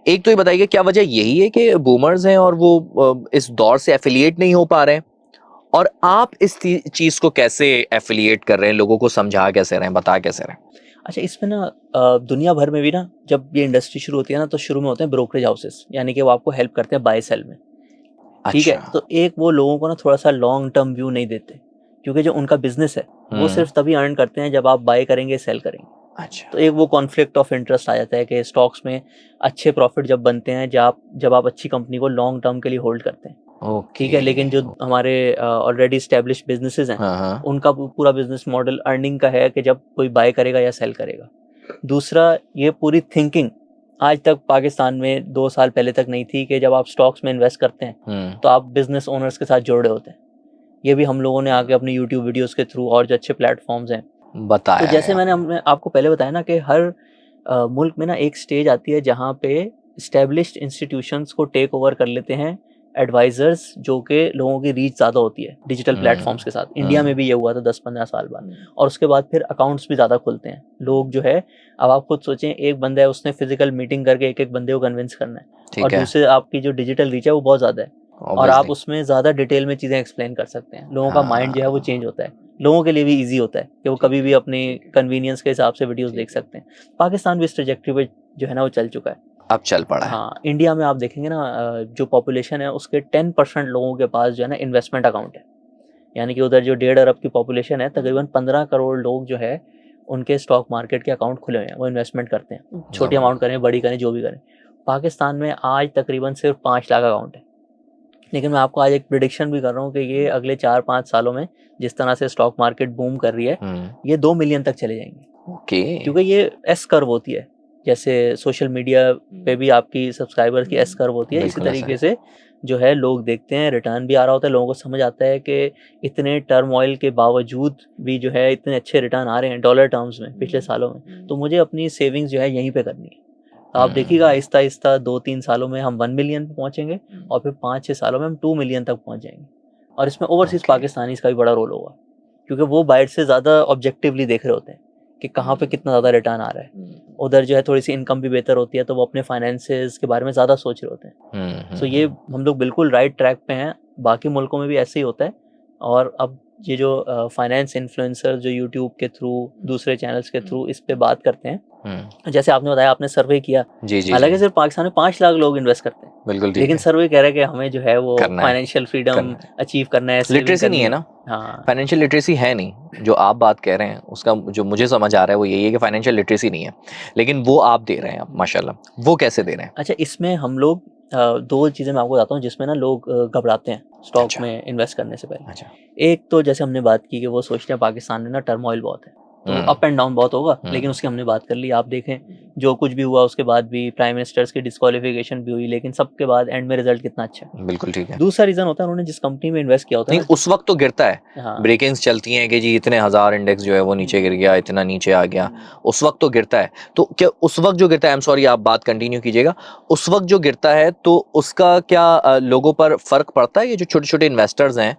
एक तो ये बताइए क्या वजह यही है कि बूमर्स हैं और वो इस दौर से एफिलिएट नहीं हो पा रहे हैं, और आप इस चीज़ को कैसे एफिलिएट कर रहे हैं, लोगों को समझा कैसे रहे हैं, बता कैसे रहे हैं? अच्छा, इसमें ना दुनिया भर में भी ना जब ये इंडस्ट्री शुरू होती है ना, तो शुरू में होते हैं ब्रोकरेज हाउसेस, यानी कि वो आपको हेल्प करते हैं बाय सेल में। ठीक है, अच्छा। तो एक वो लोगों को ना थोड़ा सा लॉन्ग टर्म व्यू नहीं देते, क्योंकि जो उनका बिजनेस है वो सिर्फ तभी अर्न करते हैं जब आप बाय करेंगे सेल करेंगे। अच्छा। तो एक वो कॉन्फ्लिक्ट ऑफ इंटरेस्ट आ जाता है कि स्टॉक्स में अच्छे प्रॉफिट जब बनते हैं जब आप अच्छी कंपनी को लॉन्ग टर्म के लिए होल्ड करते हैं। ओके। ठीक है, लेकिन जो हमारे ऑलरेडी एस्टेब्लिश्ड बिजनेसेस हैं, हाँ हाँ। उनका पूरा बिजनेस मॉडल अर्निंग का है कि जब कोई बाय करेगा या सेल करेगा। दूसरा, ये पूरी थिंकिंग आज तक पाकिस्तान में 2 साल पहले तक नहीं थी कि जब आप स्टॉक्स में इन्वेस्ट करते हैं तो आप बिजनेस ओनर्स के साथ जुड़े होते हैं। ये भी हम लोगों ने आके अपने यूट्यूब वीडियोस के थ्रू और जो अच्छे प्लेटफॉर्म्स हैं, तो बताया जैसे है मैंने आपने। हमने आपको पहले बताया ना कि हर मुल्क में ना एक स्टेज आती है जहाँ पे एस्टेब्लिश्ड इंस्टीट्यूशंस को टेक ओवर कर लेते हैं एडवाइजर्स, जो कि लोगों की रीच ज़्यादा होती है डिजिटल प्लेटफॉर्म्स के साथ। इंडिया में भी ये हुआ था 10-15 साल बाद, और उसके बाद फिर अकाउंट्स भी ज़्यादा खुलते हैं। लोग जो है, अब आप खुद सोचें, एक बंदा है उसने फिजिकल मीटिंग करके एक एक बंदे को कन्विंस करना है, और ठीक है। दूसरे आपकी जो डिजिटल रीच है वो बहुत ज़्यादा है, और आप ऑब्वियसली। उसमें ज़्यादा डिटेल में चीज़ें एक्सप्लेन कर सकते हैं। लोगों का माइंड जो है वो हाँ। चेंज होता है, लोगों के लिए भी ईजी होता है कि वो कभी भी अपनी कन्वीनियंस के हिसाब से वीडियोस देख सकते हैं। पाकिस्तान भी इस ट्रैजेक्टरी पे जो है ना वो चल चुका है। अब चल पड़ा है। हाँ, इंडिया में आप देखेंगे ना, जो पॉपुलेशन है उसके 10% लोगों के पास जो है ना इन्वेस्टमेंट अकाउंट है। यानी कि उधर जो 1.5 अरब की पॉपुलेशन है, तकरीबन 15 करोड़ लोग जो है उनके स्टॉक मार्केट के अकाउंट खुले हुए हैं, वो इन्वेस्टमेंट करते हैं, छोटी अमाउंट करें बड़ी करें जो भी करें। पाकिस्तान में आज तकरीबन सिर्फ 5 लाख अकाउंट है, लेकिन मैं आपको आज एक प्रिडिक्शन भी कर रहा हूँ कि ये अगले 4-5 सालों में जिस तरह से स्टॉक मार्केट बूम कर रही है, ये 2 मिलियन तक चले जाएंगे। ओके। क्योंकि ये एस कर्व होती है, जैसे सोशल मीडिया पे भी आपकी सब्सक्राइबर्स की एस कर्व होती है, इसी बिल्कुल ऐसा तरीके है। से जो है लोग देखते हैं, रिटर्न भी आ रहा होता है, लोगों को समझ आता है कि इतने टर्मोइल के बावजूद भी जो है इतने अच्छे रिटर्न आ रहे हैं डॉलर टर्म्स में पिछले सालों में, तो मुझे अपनी सेविंग्स जो है यहीं पे करनी है। आप देखिएगा आहिस्ता आहिस्ता 2-3 सालों में हम 1 मिलियन पे पहुंचेंगे, और फिर 5-6 सालों में हम 2 मिलियन तक पहुंच जाएंगे। और इसमें ओवरसीज ओके। पाकिस्तानीज का भी बड़ा रोल होगा, क्योंकि वो बाहर से ज़्यादा ऑब्जेक्टिवली देख रहे होते हैं कि कहाँ पे कितना ज़्यादा रिटर्न आ रहा है। उधर जो है थोड़ी सी इनकम भी बेहतर होती है, तो वो अपने फाइनेंसेस के बारे में ज़्यादा सोच रहे होते हैं। सो ये हम लोग बिल्कुल राइट ट्रैक पे हैं, बाकी मुल्कों में भी ऐसे ही होता है। और अब ये जो फाइनेंस इन्फ्लुएंसर जो यूट्यूब के थ्रू, दूसरे चैनल्स के थ्रू इस पे बात करते हैं, जैसे आपने बताया, आपने सर्वे किया, जी जी जी। हालांकि सिर्फ पाकिस्तान में 5 लाख लोग इन्वेस्ट करते हैं, बिल्कुल ठीक लेकिन है। सर्वे कह रहा है कि हमें जो है वो करना है। फाइनेंशियल फ्रीडम करना है। अचीव करना है, सेविंग लिटरेसी नहीं करनी है है। ना, हाँ, फाइनेंशियल लिटरेसी है नहीं। जो आप बात कह रहे हैं उसका जो मुझे समझ आ रहा है वो यही है कि फाइनेंशियल लिटरेसी नहीं है, लेकिन वो आप दे रहे हैं आप माशाल्लाह। वो कैसे दे रहे हैं? अच्छा, इसमें हम लोग 2 चीज़ें मैं आपको बताता हूँ जिसमें ना लोग घबराते हैं स्टॉक अच्छा। में इन्वेस्ट करने से पहले। अच्छा। एक तो जैसे हमने बात की कि वो सोचते हैं पाकिस्तान में ना टर्मोइल बहुत है, तो अप एंड डाउन बहुत होगा, लेकिन उसकी हमने बात कर ली। आप देखें जो कुछ भी हुआ उसके बाद भी प्राइम मिनिस्टर्स की डिस्क्वालिफिकेशन भी हुई, लेकिन सबके बाद एंड में रिजल्ट कितना अच्छा है। बिल्कुल ठीक है। दूसरा रीज़न होता है उन्होंने जिस कंपनी में इन्वेस्ट किया होता है नहीं, उस वक्त तो गिरता है, ना। हाँ, ब्रेकिंग्स चलती हैं कि जी इतने हजार इंडेक्स जो है वो नीचे गिर गया, इतना नीचे आ गया, उस वक्त तो गिरता है। तो क्या उस वक्त जो गिरता है, आई एम सॉरी आप बात कंटिन्यू कीजिएगा, उस वक्त जो गिरता है तो उसका क्या लोगों पर फर्क पड़ता है? ये जो छोटे छोटे इन्वेस्टर्स हैं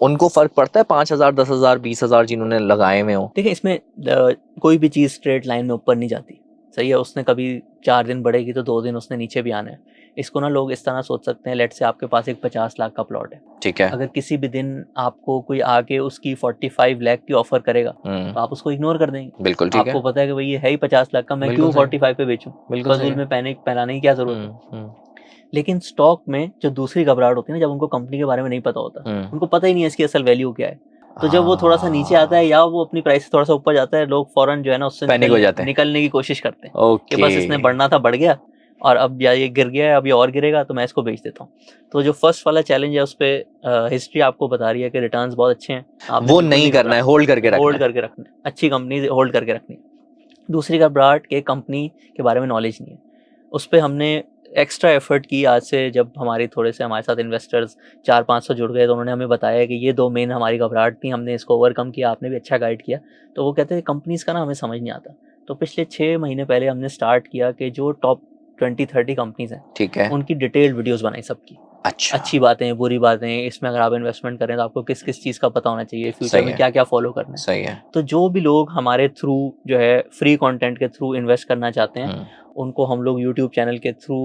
उनको फर्क पड़ता है? 5,000, 10,000, 20,000 जिन्होंने लगाए हुए हो? देखिए इसमें कोई भी चीज़ स्ट्रेट लाइन में ऊपर नहीं जाती, सही है। उसने कभी 4 दिन बढ़ेगी तो 2 दिन उसने नीचे भी आना है। इसको ना लोग इस तरह सोच सकते हैं, लेट्स से आपके पास एक 50 लाख का प्लॉट है, ठीक है। अगर किसी भी दिन आपको कोई आके उसकी 45 लाख की ऑफर करेगा, तो आप उसको इग्नोर कर देंगे। बिल्कुल ठीक है। आपको पता है कि भाई ये है ही 50 लाख का, मैं बिल्कुल क्यों सही। 45 पे बेचूं, बिल्कुल सही फजूल है। में पैनिक फैलाने की क्या जरूरत है। लेकिन स्टॉक में जो दूसरी घबराहट होती है ना, जब उनको कंपनी के बारे में नहीं पता होता, उनको पता ही नहीं है इसकी असल वैल्यू क्या है, तो जब वो थोड़ा सा नीचे आता है या वो अपनी प्राइस से थोड़ा सा ऊपर जाता है, लोग फौरन जो है ना उससे पैनिक हो जाते हैं। निकलने की कोशिश करते हैं कि ओके। बस इसने बढ़ना था बढ़ गया, और अब या ये गिर गया है, अब ये और गिरेगा तो मैं इसको बेच देता हूँ। तो जो फर्स्ट वाला चैलेंज है उस पर हिस्ट्री आपको बता रही है कि रिटर्न्स बहुत अच्छे हैं, आपने वो बिल्कुल नहीं करना है, होल्ड करके रखना होल्ड है। करके रखना है, अच्छी कंपनी होल्ड करके रखनी है। दूसरी घबराहट के कंपनी के बारे में नॉलेज नहीं है, उस पर हमने एक्स्ट्रा एफर्ट की। आज से जब हमारे थोड़े से हमारे साथ इन्वेस्टर्स 400-500 जुड़ गए, तो उन्होंने हमें बताया कि ये 2 मेन हमारी घबराहट थी, हमने इसको ओवरकम किया, आपने भी अच्छा गाइड किया। तो वो कहते हैं कंपनीज़ का ना हमें समझ नहीं आता, तो पिछले 6 महीने पहले हमने स्टार्ट किया कि जो टॉप 20-30 कंपनीज हैं, ठीक है। उनकी डिटेल्ड वीडियोस बनाई सबकी, अच्छा, अच्छी बातें, बुरी बातें, इसमें अगर आप इन्वेस्टमेंट करें तो आपको किस किस चीज़ का पता होना चाहिए, फ्यूचर सही में है। क्या क्या फॉलो करना है। सही है। तो जो भी लोग हमारे थ्रू जो है फ्री कंटेंट के थ्रू इन्वेस्ट करना चाहते हैं, उनको हम लोग यूट्यूब चैनल के थ्रू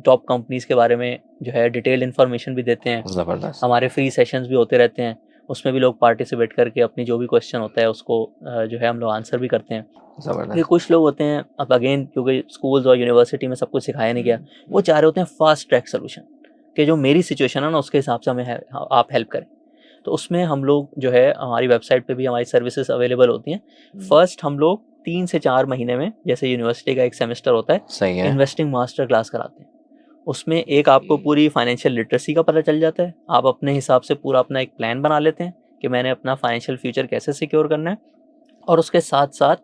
टॉप कंपनीज के बारे में जो है डिटेल इन्फॉर्मेशन भी देते हैं। जबरदस्त। हमारे फ्री सेशंस भी होते रहते हैं, उसमें भी लोग पार्टिसिपेट करके अपनी जो भी क्वेश्चन होता है उसको जो है हम लोग आंसर भी करते हैं। फिर जबरदस्त। कुछ लोग होते हैं, अब अगेन क्योंकि स्कूल्स और यूनिवर्सिटी में सब कुछ सिखाया नहीं गया, वो चाह रहे होते हैं फास्ट ट्रैक सोल्यूशन, कि जो मेरी सिचुएशन है ना उसके हिसाब से हमें आप हेल्प करें। तो उसमें हम लोग जो है हमारी वेबसाइट पे भी हमारी सर्विसेज अवेलेबल होती हैं। फर्स्ट हम लोग 3 से 4 महीने में, जैसे यूनिवर्सिटी का एक सेमेस्टर होता है, सही है। इन्वेस्टिंग मास्टर क्लास कराते हैं। उसमें एक आपको पूरी फाइनेंशियल लिटरेसी का पता चल जाता है, आप अपने हिसाब से पूरा अपना एक प्लान बना लेते हैं कि मैंने अपना फाइनेंशियल फ्यूचर कैसे सिक्योर करना है। और उसके साथ साथ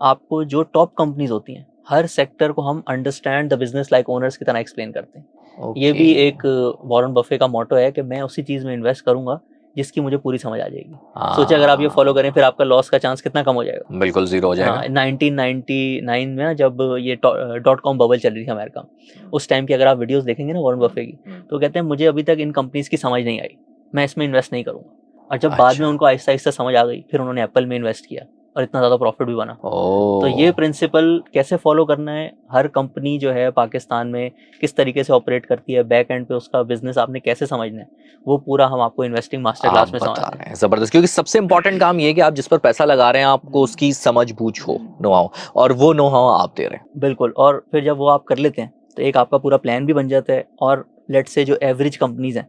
आपको जो टॉप कंपनीज होती हैं, हर सेक्टर को हम understand the business like owners की तरह एक्सप्लेन करते हैं। ये भी एक वॉरेन बफे का मोटो है कि मैं उसी चीज़ में इन्वेस्ट करूंगा जिसकी मुझे पूरी समझ आ जाएगी। सोचिए अगर आप ये फॉलो करें फिर आपका लॉस का चांस कितना कम हो जाएगा। बिल्कुल जीरो हो जाएगा। हाँ, 1999 में ना जब ये .com बबल चल रही थी अमेरिका में, उस टाइम की अगर आप वीडियोस देखेंगे ना वॉरेन बफे की, तो कहते हैं मुझे अभी तक इन कंपनीज की समझ नहीं आई, मैं इसमें इन्वेस्ट नहीं करूंगा। और जब बाद में अच्छा। उनको आहिस्ता आहिस्ता समझ आ गई, फिर उन्होंने एप्पल में इन्वेस्ट किया और इतना ज़्यादा प्रॉफिट भी बना। तो ये ओ, प्रिंसिपल कैसे फॉलो करना है, हर कंपनी जो है पाकिस्तान में किस तरीके से ऑपरेट करती है, बैक एंड पे उसका बिजनेस आपने कैसे समझना है, वो पूरा हम आपको इन्वेस्टिंग मास्टर आप क्लास में बता समझाते रहे हैं। हैं, जबरदस्त। क्योंकि सबसे इंपॉर्टेंट काम ये है कि आप जिस पर पैसा लगा रहे हैं आपको उसकी समझ बूझ हो, नो हाउ, और वो नो हाउ आप दे रहे हैं। बिल्कुल, और फिर जब वो आप कर लेते हैं तो एक आपका पूरा प्लान भी बन जाता है। और लेट्स से जो एवरेज कंपनीज हैं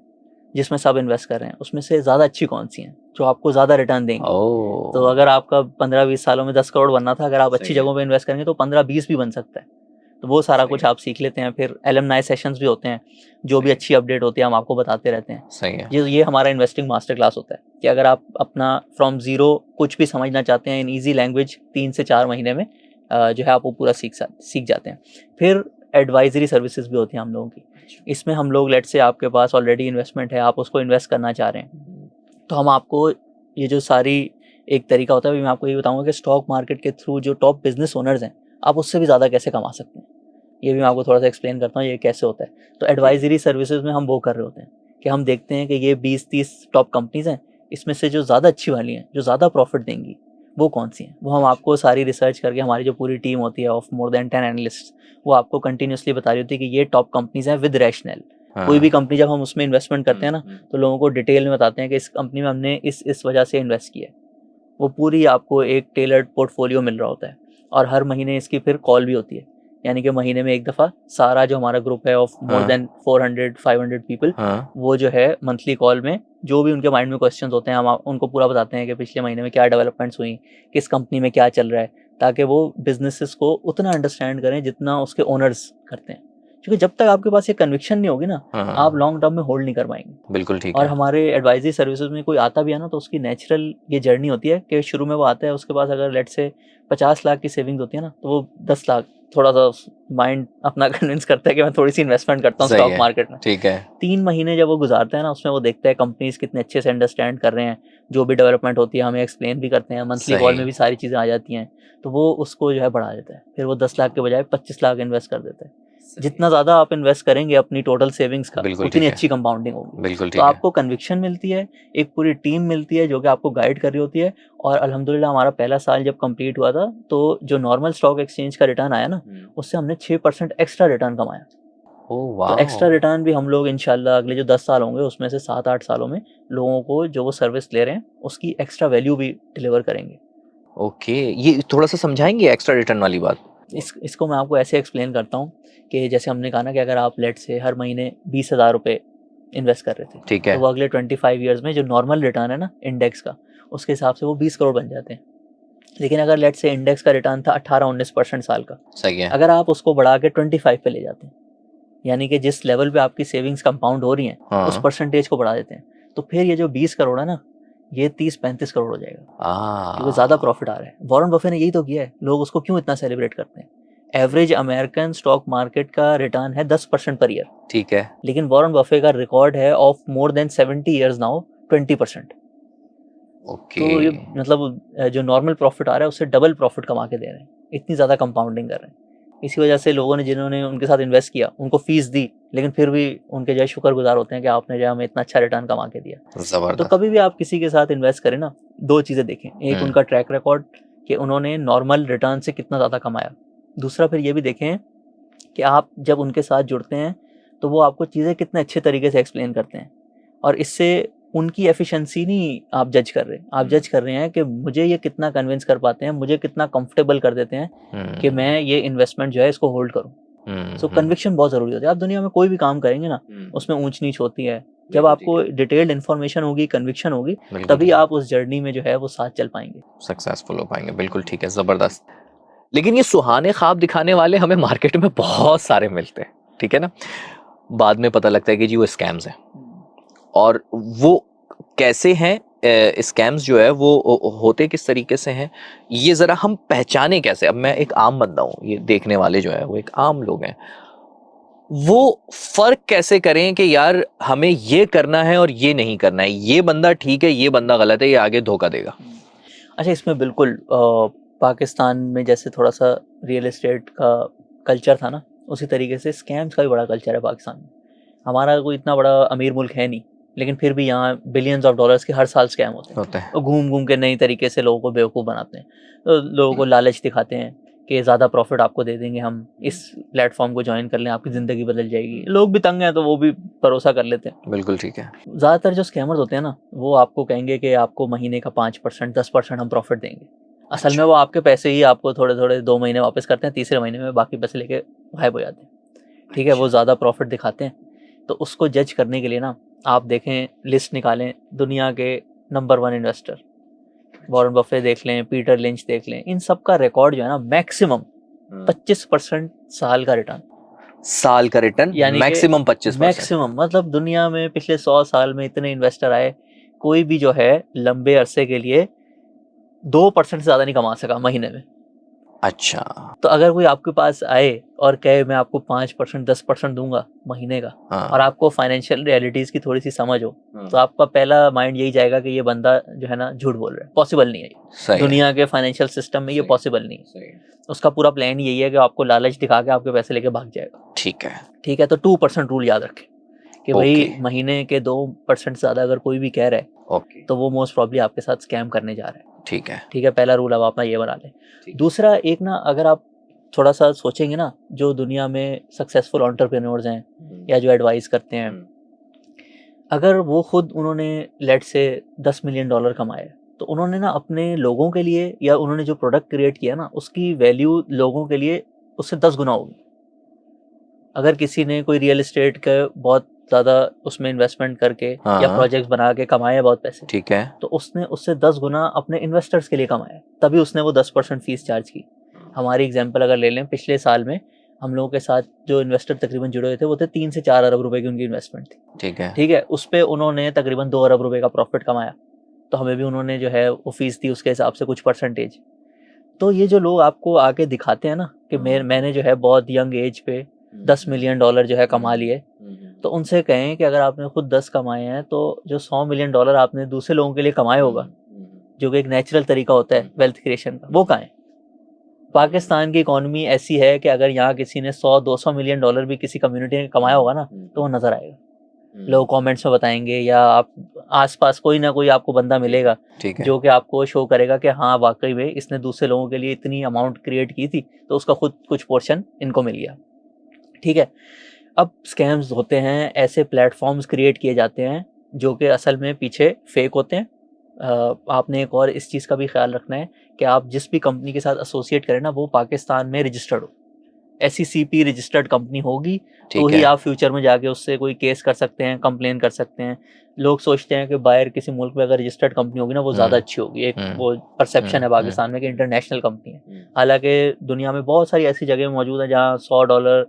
जिसमें सब इन्वेस्ट कर रहे हैं, उसमें से ज़्यादा अच्छी कौन सी हैं जो आपको ज़्यादा रिटर्न देंगी। तो ओ, अगर आपका 15-20 सालों में 10 करोड़ बनना था, अगर आप अच्छी सही है। जगहों पे इन्वेस्ट करेंगे तो 15-20 भी बन सकता है। तो वो सारा सही कुछ है। आप सीख लेते हैं। फिर एलुमनाई सेशंस भी होते हैं, जो भी सही है। अच्छी अपडेट होती है हम आपको बताते रहते हैं। सही है। ये हमारा इन्वेस्टिंग मास्टर क्लास होता है कि अगर आप अपना फ्रॉम ज़ीरो कुछ भी समझना चाहते हैं इन ईजी लैंग्वेज, 3 से 4 महीने में जो है आप वो पूरा सीख जाते हैं। फिर एडवाइजरी सर्विसेज भी होती हैं हम लोगों की। इसमें हम लोग, लेट्स से आपके पास ऑलरेडी इन्वेस्टमेंट है, आप उसको इन्वेस्ट करना चाह रहे हैं, तो हम आपको ये जो सारी एक तरीका होता है, मैं आपको ये बताऊंगा कि स्टॉक मार्केट के थ्रू जो टॉप बिजनेस ओनर्स हैं, आप उससे भी ज़्यादा कैसे कमा सकते हैं, ये भी मैं आपको थोड़ा सा एक्सप्लेन करता हूँ ये कैसे होता है। तो एडवाइजरी सर्विसेज में हम वो कर रहे होते हैं कि हम देखते हैं कि ये 20-30 टॉप कंपनीज हैं, इसमें से जो ज़्यादा अच्छी वाली हैं, जो ज़्यादा प्रॉफिट देंगी, वो कौन सी हैं। वो हम आपको सारी रिसर्च करके, हमारी जो पूरी टीम होती है ऑफ मोर देन 10 एनालिस्ट, वो आपको कंटिन्यूसली बता रही होती है कि ये टॉप कंपनीज हैं विद रैशनल। कोई भी कंपनी जब हम उसमें इन्वेस्टमेंट करते हैं ना, तो लोगों को डिटेल में बताते हैं कि इस कंपनी में हमने इस वजह से इन्वेस्ट किया है। वो पूरी आपको एक टेलर्ड पोर्टफोलियो मिल रहा होता है। और हर महीने इसकी फिर कॉल भी होती है, यानी कि महीने में एक दफ़ा सारा जो हमारा ग्रुप है ऑफ मोर देन 400-500 पीपल, वो जो है मंथली कॉल में जो भी उनके माइंड में क्वेश्चन होते हैं, हम उनको पूरा बताते हैं कि पिछले महीने में क्या डेवलपमेंट्स हुई, किस कंपनी में क्या चल रहा है, ताकि वो बिजनेसेस को उतना अंडरस्टैंड करें जितना उसके ओनर्स करते हैं। क्योंकि जब तक आपके पास ये कन्विक्शन नहीं होगी ना, आप लॉन्ग टर्म में होल्ड नहीं कर पाएंगे। बिल्कुल ठीक और है। हमारे एडवाइजरी सर्विसेज में कोई आता भी है ना, तो उसकी नेचुरल ये जर्नी होती है कि शुरू में वो आता है, उसके पास अगर लेट से 50 लाख की सेविंग्स होती है ना, तो वो 10 लाख थोड़ा सा माइंड अपना कन्विंस करता है कि मैं थोड़ी सी इन्वेस्टमेंट करता हूँ सही स्टॉक है। मार्केट में। ठीक है। 3 महीने जब वो गुजारता है ना, उसमें वो देखता है कंपनीज कितने अच्छे से अंडरस्टैंड कर रहे हैं, जो भी डेवलपमेंट होती है हमें एक्सप्लेन भी करते हैं, मंथली कॉल सही। में भी सारी चीज़ें आ जाती हैं, तो वो उसको जो है बढ़ा देता है। फिर वो 10 लाख के बजाय 25 लाख इन्वेस्ट कर देता है। जितना ज़्यादा आप इन्वेस्ट करेंगे अपनी टोटल सेविंग्स का, बिल्कुल उतनी ठीक है। अच्छी कंपाउंडिंग होगी। बिल्कुल तो ठीक है। आपको कन्विक्शन मिलती है, एक पूरी टीम मिलती है जो कि आपको गाइड कर रही होती है। और अल्हम्दुलिल्लाह हमारा पहला साल जब कंप्लीट हुआ था, तो जो नॉर्मल स्टॉक एक्सचेंज का रिटर्न आया ना, उससे हमने 6% एक्स्ट्रा रिटर्न कमाया। ओह तो एक्स्ट्रा वाओ! रिटर्न भी हम लोग इंशाल्लाह अगले जो 10 साल होंगे, उसमें से 7-8 सालों में लोगों को जो वो सर्विस ले रहे हैं, उसकी एक्स्ट्रा वैल्यू भी डिलीवर करेंगे। ओके, ये थोड़ा-सा समझाएँगे एक्स्ट्रा रिटर्न वाली बात? इसको मैं आपको ऐसे एक्सप्लेन करता हूँ कि जैसे हमने कहा ना कि अगर आप लेट से हर महीने 20,000 रुपये इन्वेस्ट कर रहे थे, ठीक तो है। वो अगले 25 ईयर्स में जो नॉर्मल रिटर्न है ना इंडेक्स का, उसके हिसाब से वो 20 करोड़ बन जाते हैं। लेकिन अगर लेट से इंडेक्स का रिटर्न था 18-19% साल का, सही है। अगर आप उसको बढ़ा के 25 पे ले जाते हैं, यानी कि जिस लेवल पे आपकी सेविंग्स कंपाउंड हो रही हैं, उस हाँ। परसेंटेज को बढ़ा देते हैं, तो फिर ये जो 20 करोड़ है ना, ये 30-35 करोड़ हो जाएगा, क्योंकि ज़्यादा प्रॉफिट आ रहा है। वॉरेन बफे ने यही तो किया है, लोग उसको क्यों इतना सेलिब्रेट करते हैं। एवरेज अमेरिकन स्टॉक मार्केट का रिटर्न है 10% पर ईयर, ठीक है। लेकिन वॉरेन बफे का रिकॉर्ड है of more than 70 years now 20%। Okay. तो ये मतलब जो नॉर्मल प्रॉफिट आ रहा है उससे डबल प्रॉफिट कमा के दे रहे हैं, इतनी ज़्यादा कंपाउंडिंग कर रहे हैं। इसी वजह से लोगों ने जिन्होंने उनके साथ इन्वेस्ट किया उनको फीस दी, लेकिन फिर भी उनके जो है शुक्रगुजार होते हैं कि आपने जो है हमें इतना अच्छा रिटर्न कमा के दिया। तो जबरदस्त। कभी भी आप किसी के साथ इन्वेस्ट करें ना, 2 चीज़ें देखें, एक उनका ट्रैक रिकॉर्ड कि उन्होंने नॉर्मल रिटर्न से कितना ज़्यादा कमाया। दूसरा फिर ये भी देखें कि आप जब उनके साथ जुड़ते हैं तो वो आपको चीज़ें कितने अच्छे तरीके से एक्सप्लेन करते हैं, और इससे उनकी एफिशिएंसी नहीं आप जज कर रहे, आप जज कर रहे हैं कि मुझे ये कितना कन्विंस कर पाते हैं, मुझे कितना कंफर्टेबल कर देते हैं कि मैं ये इन्वेस्टमेंट जो है इसको होल्ड करूं। सो कन्विक्शन बहुत ज़रूरी होती है। आप दुनिया में कोई भी काम करेंगे ना, उसमें ऊंच नीच होती है। जब आपको डिटेल्ड इन्फॉर्मेशन होगी, कन्विक्शन होगी, तभी आप उस जर्नी में जो है वो साथ चल पाएंगे, सक्सेसफुल हो पाएंगे। बिल्कुल ठीक है, जबरदस्त। लेकिन ये सुहाने ख्वाब दिखाने वाले हमें मार्केट में बहुत सारे मिलते हैं, ठीक है ना। बाद में पता लगता है कि जी वो स्कैम्स हैं, और वो कैसे हैं स्कैम्स जो है वो होते किस तरीके से हैं, ये ज़रा हम पहचाने कैसे। अब मैं एक आम बंदा हूँ, ये देखने वाले जो है वो एक आम लोग हैं, वो फ़र्क कैसे करें कि यार हमें ये करना है और ये नहीं करना है, ये बंदा ठीक है, ये बंदा गलत है, ये आगे धोखा देगा। अच्छा, इसमें बिल्कुल पाकिस्तान में जैसे थोड़ा सा रियल एस्टेट का कल्चर था ना, उसी तरीके से स्कैम्स का भी बड़ा कल्चर है पाकिस्तान में। हमारा कोई इतना बड़ा अमीर मुल्क है नहीं, लेकिन फिर भी यहाँ बिलियंस ऑफ डॉलर्स के हर साल स्कैम होते हैं। और घूम घूम के नई तरीके से लोगों को बेवकूफ़ बनाते हैं, तो लोगों को लालच दिखाते हैं कि ज़्यादा प्रॉफिट आपको दे देंगे हम, इस प्लेटफॉर्म को ज्वाइन कर लें, आपकी ज़िंदगी बदल जाएगी। लोग भी तंग हैं तो वो भी भरोसा कर लेते हैं। बिल्कुल ठीक है। ज़्यादातर जो स्कैमर्स होते हैं ना, वो आपको कहेंगे कि आपको महीने का 5% 10% हम प्रॉफिट देंगे। असल में वो आपके पैसे ही आपको थोड़े थोड़े 2 महीने वापस करते हैं, तीसरे महीने में बाकी पैसे लेके गायब हो जाते हैं, ठीक है। वो ज़्यादा प्रॉफिट दिखाते हैं। तो उसको जज करने के लिए ना आप देखें, लिस्ट निकालें दुनिया के नंबर 1 इन्वेस्टर, वॉरेन बफे देख लें, पीटर लिंच देख लें, इन सब का रिकॉर्ड जो है ना मैक्सिमम 25% साल का रिटर्न, साल का रिटर्न यानी मैक्सिमम 25%। मैक्सिमम मतलब दुनिया में पिछले 100 साल में इतने इन्वेस्टर आए, कोई भी जो है लंबे अरसे के लिए 2% से ज़्यादा नहीं कमा सका महीने में। अच्छा, तो अगर कोई आपके पास आए और कहे मैं आपको 5% 10% दूंगा महीने का, हाँ। और आपको फाइनेंशियल रियलिटीज़ की थोड़ी सी समझ हो, तो आपका पहला माइंड यही जाएगा कि ये बंदा जो है ना झूठ बोल रहा है, पॉसिबल नहीं है। सही दुनिया के फाइनेंशियल सिस्टम में ये पॉसिबल नहीं है। उसका पूरा प्लान यही है कि आपको लालच दिखा के आपके पैसे लेके भाग जाएगा। ठीक है, ठीक है। तो 2% रूल याद रखें कि भाई महीने के 2% से ज़्यादा अगर कोई भी कह रहा है तो वो मोस्ट प्रॉब्ली आपके साथ स्कैम करने जा रहा है। ठीक है, ठीक है। पहला रूल अब अपना ये बना लें। दूसरा, एक ना अगर आप थोड़ा सा सोचेंगे ना, जो दुनिया में सक्सेसफुल एंटरप्रेन्योर्स हैं या जो एडवाइस करते हैं, अगर वो खुद उन्होंने लेट से $10 मिलियन कमाए, तो उन्होंने ना अपने लोगों के लिए या उन्होंने जो प्रोडक्ट क्रिएट किया ना, उसकी वैल्यू लोगों के लिए उससे 10 गुना होगी। अगर किसी ने कोई रियल एस्टेट का बहुत ज़्यादा उसमें इन्वेस्टमेंट करके या प्रोजेक्ट्स बना के कमाए बहुत पैसे, ठीक है, तो उसने उससे 10 गुना अपने इन्वेस्टर्स के लिए कमाया, तभी उसने वो 10% फीस चार्ज की। हमारी एग्जांपल अगर ले लें, पिछले साल में हम लोगों के साथ जो इन्वेस्टर तकरीबन जुड़े हुए थे वो थे 3 से 4 अरब रुपए की उनकी इन्वेस्टमेंट थी। ठीक है। उस पर उन्होंने तकरीबन 2 अरब रुपए का प्रॉफिट कमाया, तो हमें भी उन्होंने जो है वो फीस दी उसके हिसाब से कुछ परसेंटेज। तो ये जो लोग आपको आके दिखाते हैं ना कि मैंने जो है बहुत यंग एज पे $10 मिलियन जो है कमा लिए, तो उनसे कहें कि अगर आपने खुद 10 कमाए हैं तो जो $100 मिलियन आपने दूसरे लोगों के लिए कमाए होगा, जो कि एक नेचुरल तरीका होता है वेल्थ क्रिएशन का, वो कहाँ है? पाकिस्तान की इकोनॉमी ऐसी है कि अगर यहाँ किसी ने $100-200 मिलियन भी किसी कम्युनिटी ने कमाया होगा ना, तो वो नजर आएगा। लोग कमेंट्स में बताएंगे या आप आसपास कोई ना कोई आपको बंदा मिलेगा जो कि आपको शो करेगा कि हाँ वाकई में इसने दूसरे लोगों के लिए इतनी अमाउंट क्रिएट की थी, तो उसका खुद कुछ पोर्शन इनको मिल गया। ठीक है। अब स्कैम्स होते हैं, ऐसे प्लेटफॉर्म्स क्रिएट किए जाते हैं जो कि असल में पीछे फेक होते हैं। आपने एक और इस चीज़ का भी ख्याल रखना है कि आप जिस भी कंपनी के साथ एसोसिएट करें ना, वो पाकिस्तान में रजिस्टर्ड हो, SECP रजिस्टर्ड कंपनी होगी, तो ही आप फ्यूचर में जाके उससे कोई केस कर सकते हैं, कंप्लेन कर सकते हैं। लोग सोचते हैं कि बाहर किसी मुल्क में अगर रजिस्टर्ड कंपनी होगी ना वो ज़्यादा अच्छी होगी, एक वो परसेप्शन है पाकिस्तान में कि इंटरनेशनल कंपनी है। हालांकि दुनिया में बहुत सारी ऐसी जगह मौजूद हैं जहाँ $100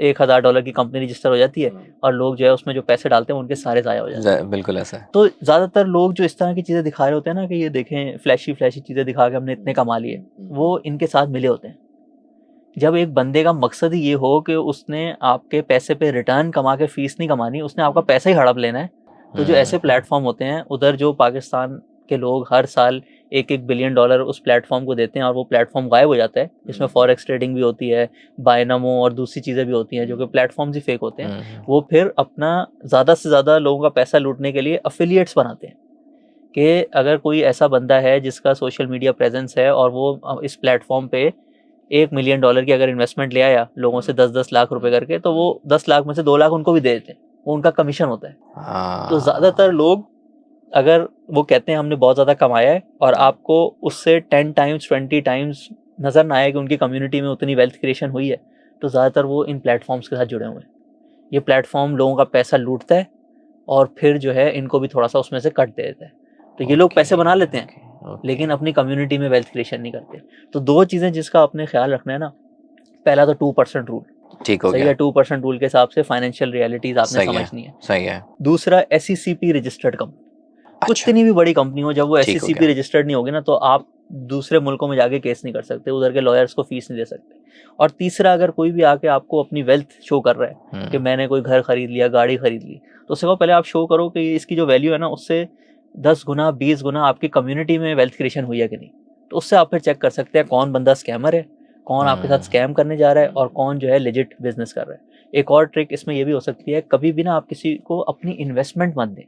$1000 की कंपनी रजिस्टर हो जाती है और लोग जो है उसमें जो पैसे डालते हैं उनके सारे ज़ाया हो जाते हैं। बिल्कुल ऐसा है। तो ज़्यादातर लोग जो इस तरह की चीज़ें दिखा रहे होते हैं ना कि ये देखें फ्लैशी चीज़ें दिखा के हमने इतने कमा लिए, वो इनके साथ मिले होते हैं। जब एक बंदे का मकसद ही ये हो कि उसने आपके पैसे पे रिटर्न कमा के फीस नहीं कमानी, उसने आपका पैसा ही हड़प लेना है, तो जो ऐसे प्लेटफॉर्म होते हैं उधर जो पाकिस्तान के लोग हर साल 1-1 बिलियन डॉलर उस प्लेटफॉर्म को देते हैं और वो प्लेटफॉर्म गायब हो जाता है, जिसमें फॉरेक्स ट्रेडिंग भी होती है, बायनामो और दूसरी चीज़ें भी होती हैं जो कि प्लेटफॉर्म्स ही फेक होते हैं। वो फिर अपना ज़्यादा से ज़्यादा लोगों का पैसा लूटने के लिए अफिलिएट्स बनाते हैं कि अगर कोई ऐसा बंदा है जिसका सोशल मीडिया प्रेजेंस है और वो इस प्लेटफॉर्म पे $1 मिलियन की अगर इन्वेस्टमेंट ले आया लोगों से 10-10 लाख रुपए करके, तो वो 10 लाख में से 2 लाख उनको भी दे देते हैं, वो उनका कमीशन होता है। तो ज़्यादातर लोग, अगर वो कहते हैं हमने बहुत ज़्यादा कमाया है और आपको उससे 10 टाइम्स 20 टाइम्स नज़र ना आए कि उनकी कम्युनिटी में उतनी वेल्थ क्रिएशन हुई है, तो ज़्यादातर वो इन प्लेटफॉर्म्स के साथ जुड़े हुए हैं। ये प्लेटफॉर्म लोगों का पैसा लूटता है और फिर जो है इनको भी थोड़ा सा उसमें से कट दे देता है। तो ये लोग पैसे बना लेते हैं लेकिन अपनी कम्युनिटी में वेल्थ क्रिएशन नहीं करते। तो 2 चीज़ें जिसका आपने ख्याल रखना है ना, पहला तो 2% रूल, ठीक हो सही गया। है, 2% रूल के हिसाब से फाइनेंशियल रियलिटीज आपने समझनी है। सही है। दूसरा, SECP रजिस्टर्ड कंपनी, अच्छा, कितनी भी बड़ी कंपनी हो, जब वो ठीक हो SECP गया। रजिस्टर्ड नहीं होगी ना, तो आप दूसरे मुल्कों में जाके केस नहीं कर सकते, उधर के लॉयर्स को फीस नहीं दे सकते। और तीसरा, अगर कोई भी आके आपको अपनी वेल्थ शो कर रहा है कि मैंने कोई घर खरीद लिया, गाड़ी खरीद ली, तो उससे पहले आप शो करो कि इसकी जो वैल्यू है ना, उससे 10 गुना 20 गुना आपकी कम्युनिटी में वेल्थ क्रिएशन हुई है कि नहीं। तो उससे आप फिर चेक कर सकते हैं कौन बंदा स्कैमर है, कौन आपके साथ स्कैम करने जा रहा है और कौन जो है लेजिट बिजनेस कर रहा है। एक और ट्रिक इसमें ये भी हो सकती है, कभी भी ना आप किसी को अपनी इन्वेस्टमेंट मत दें।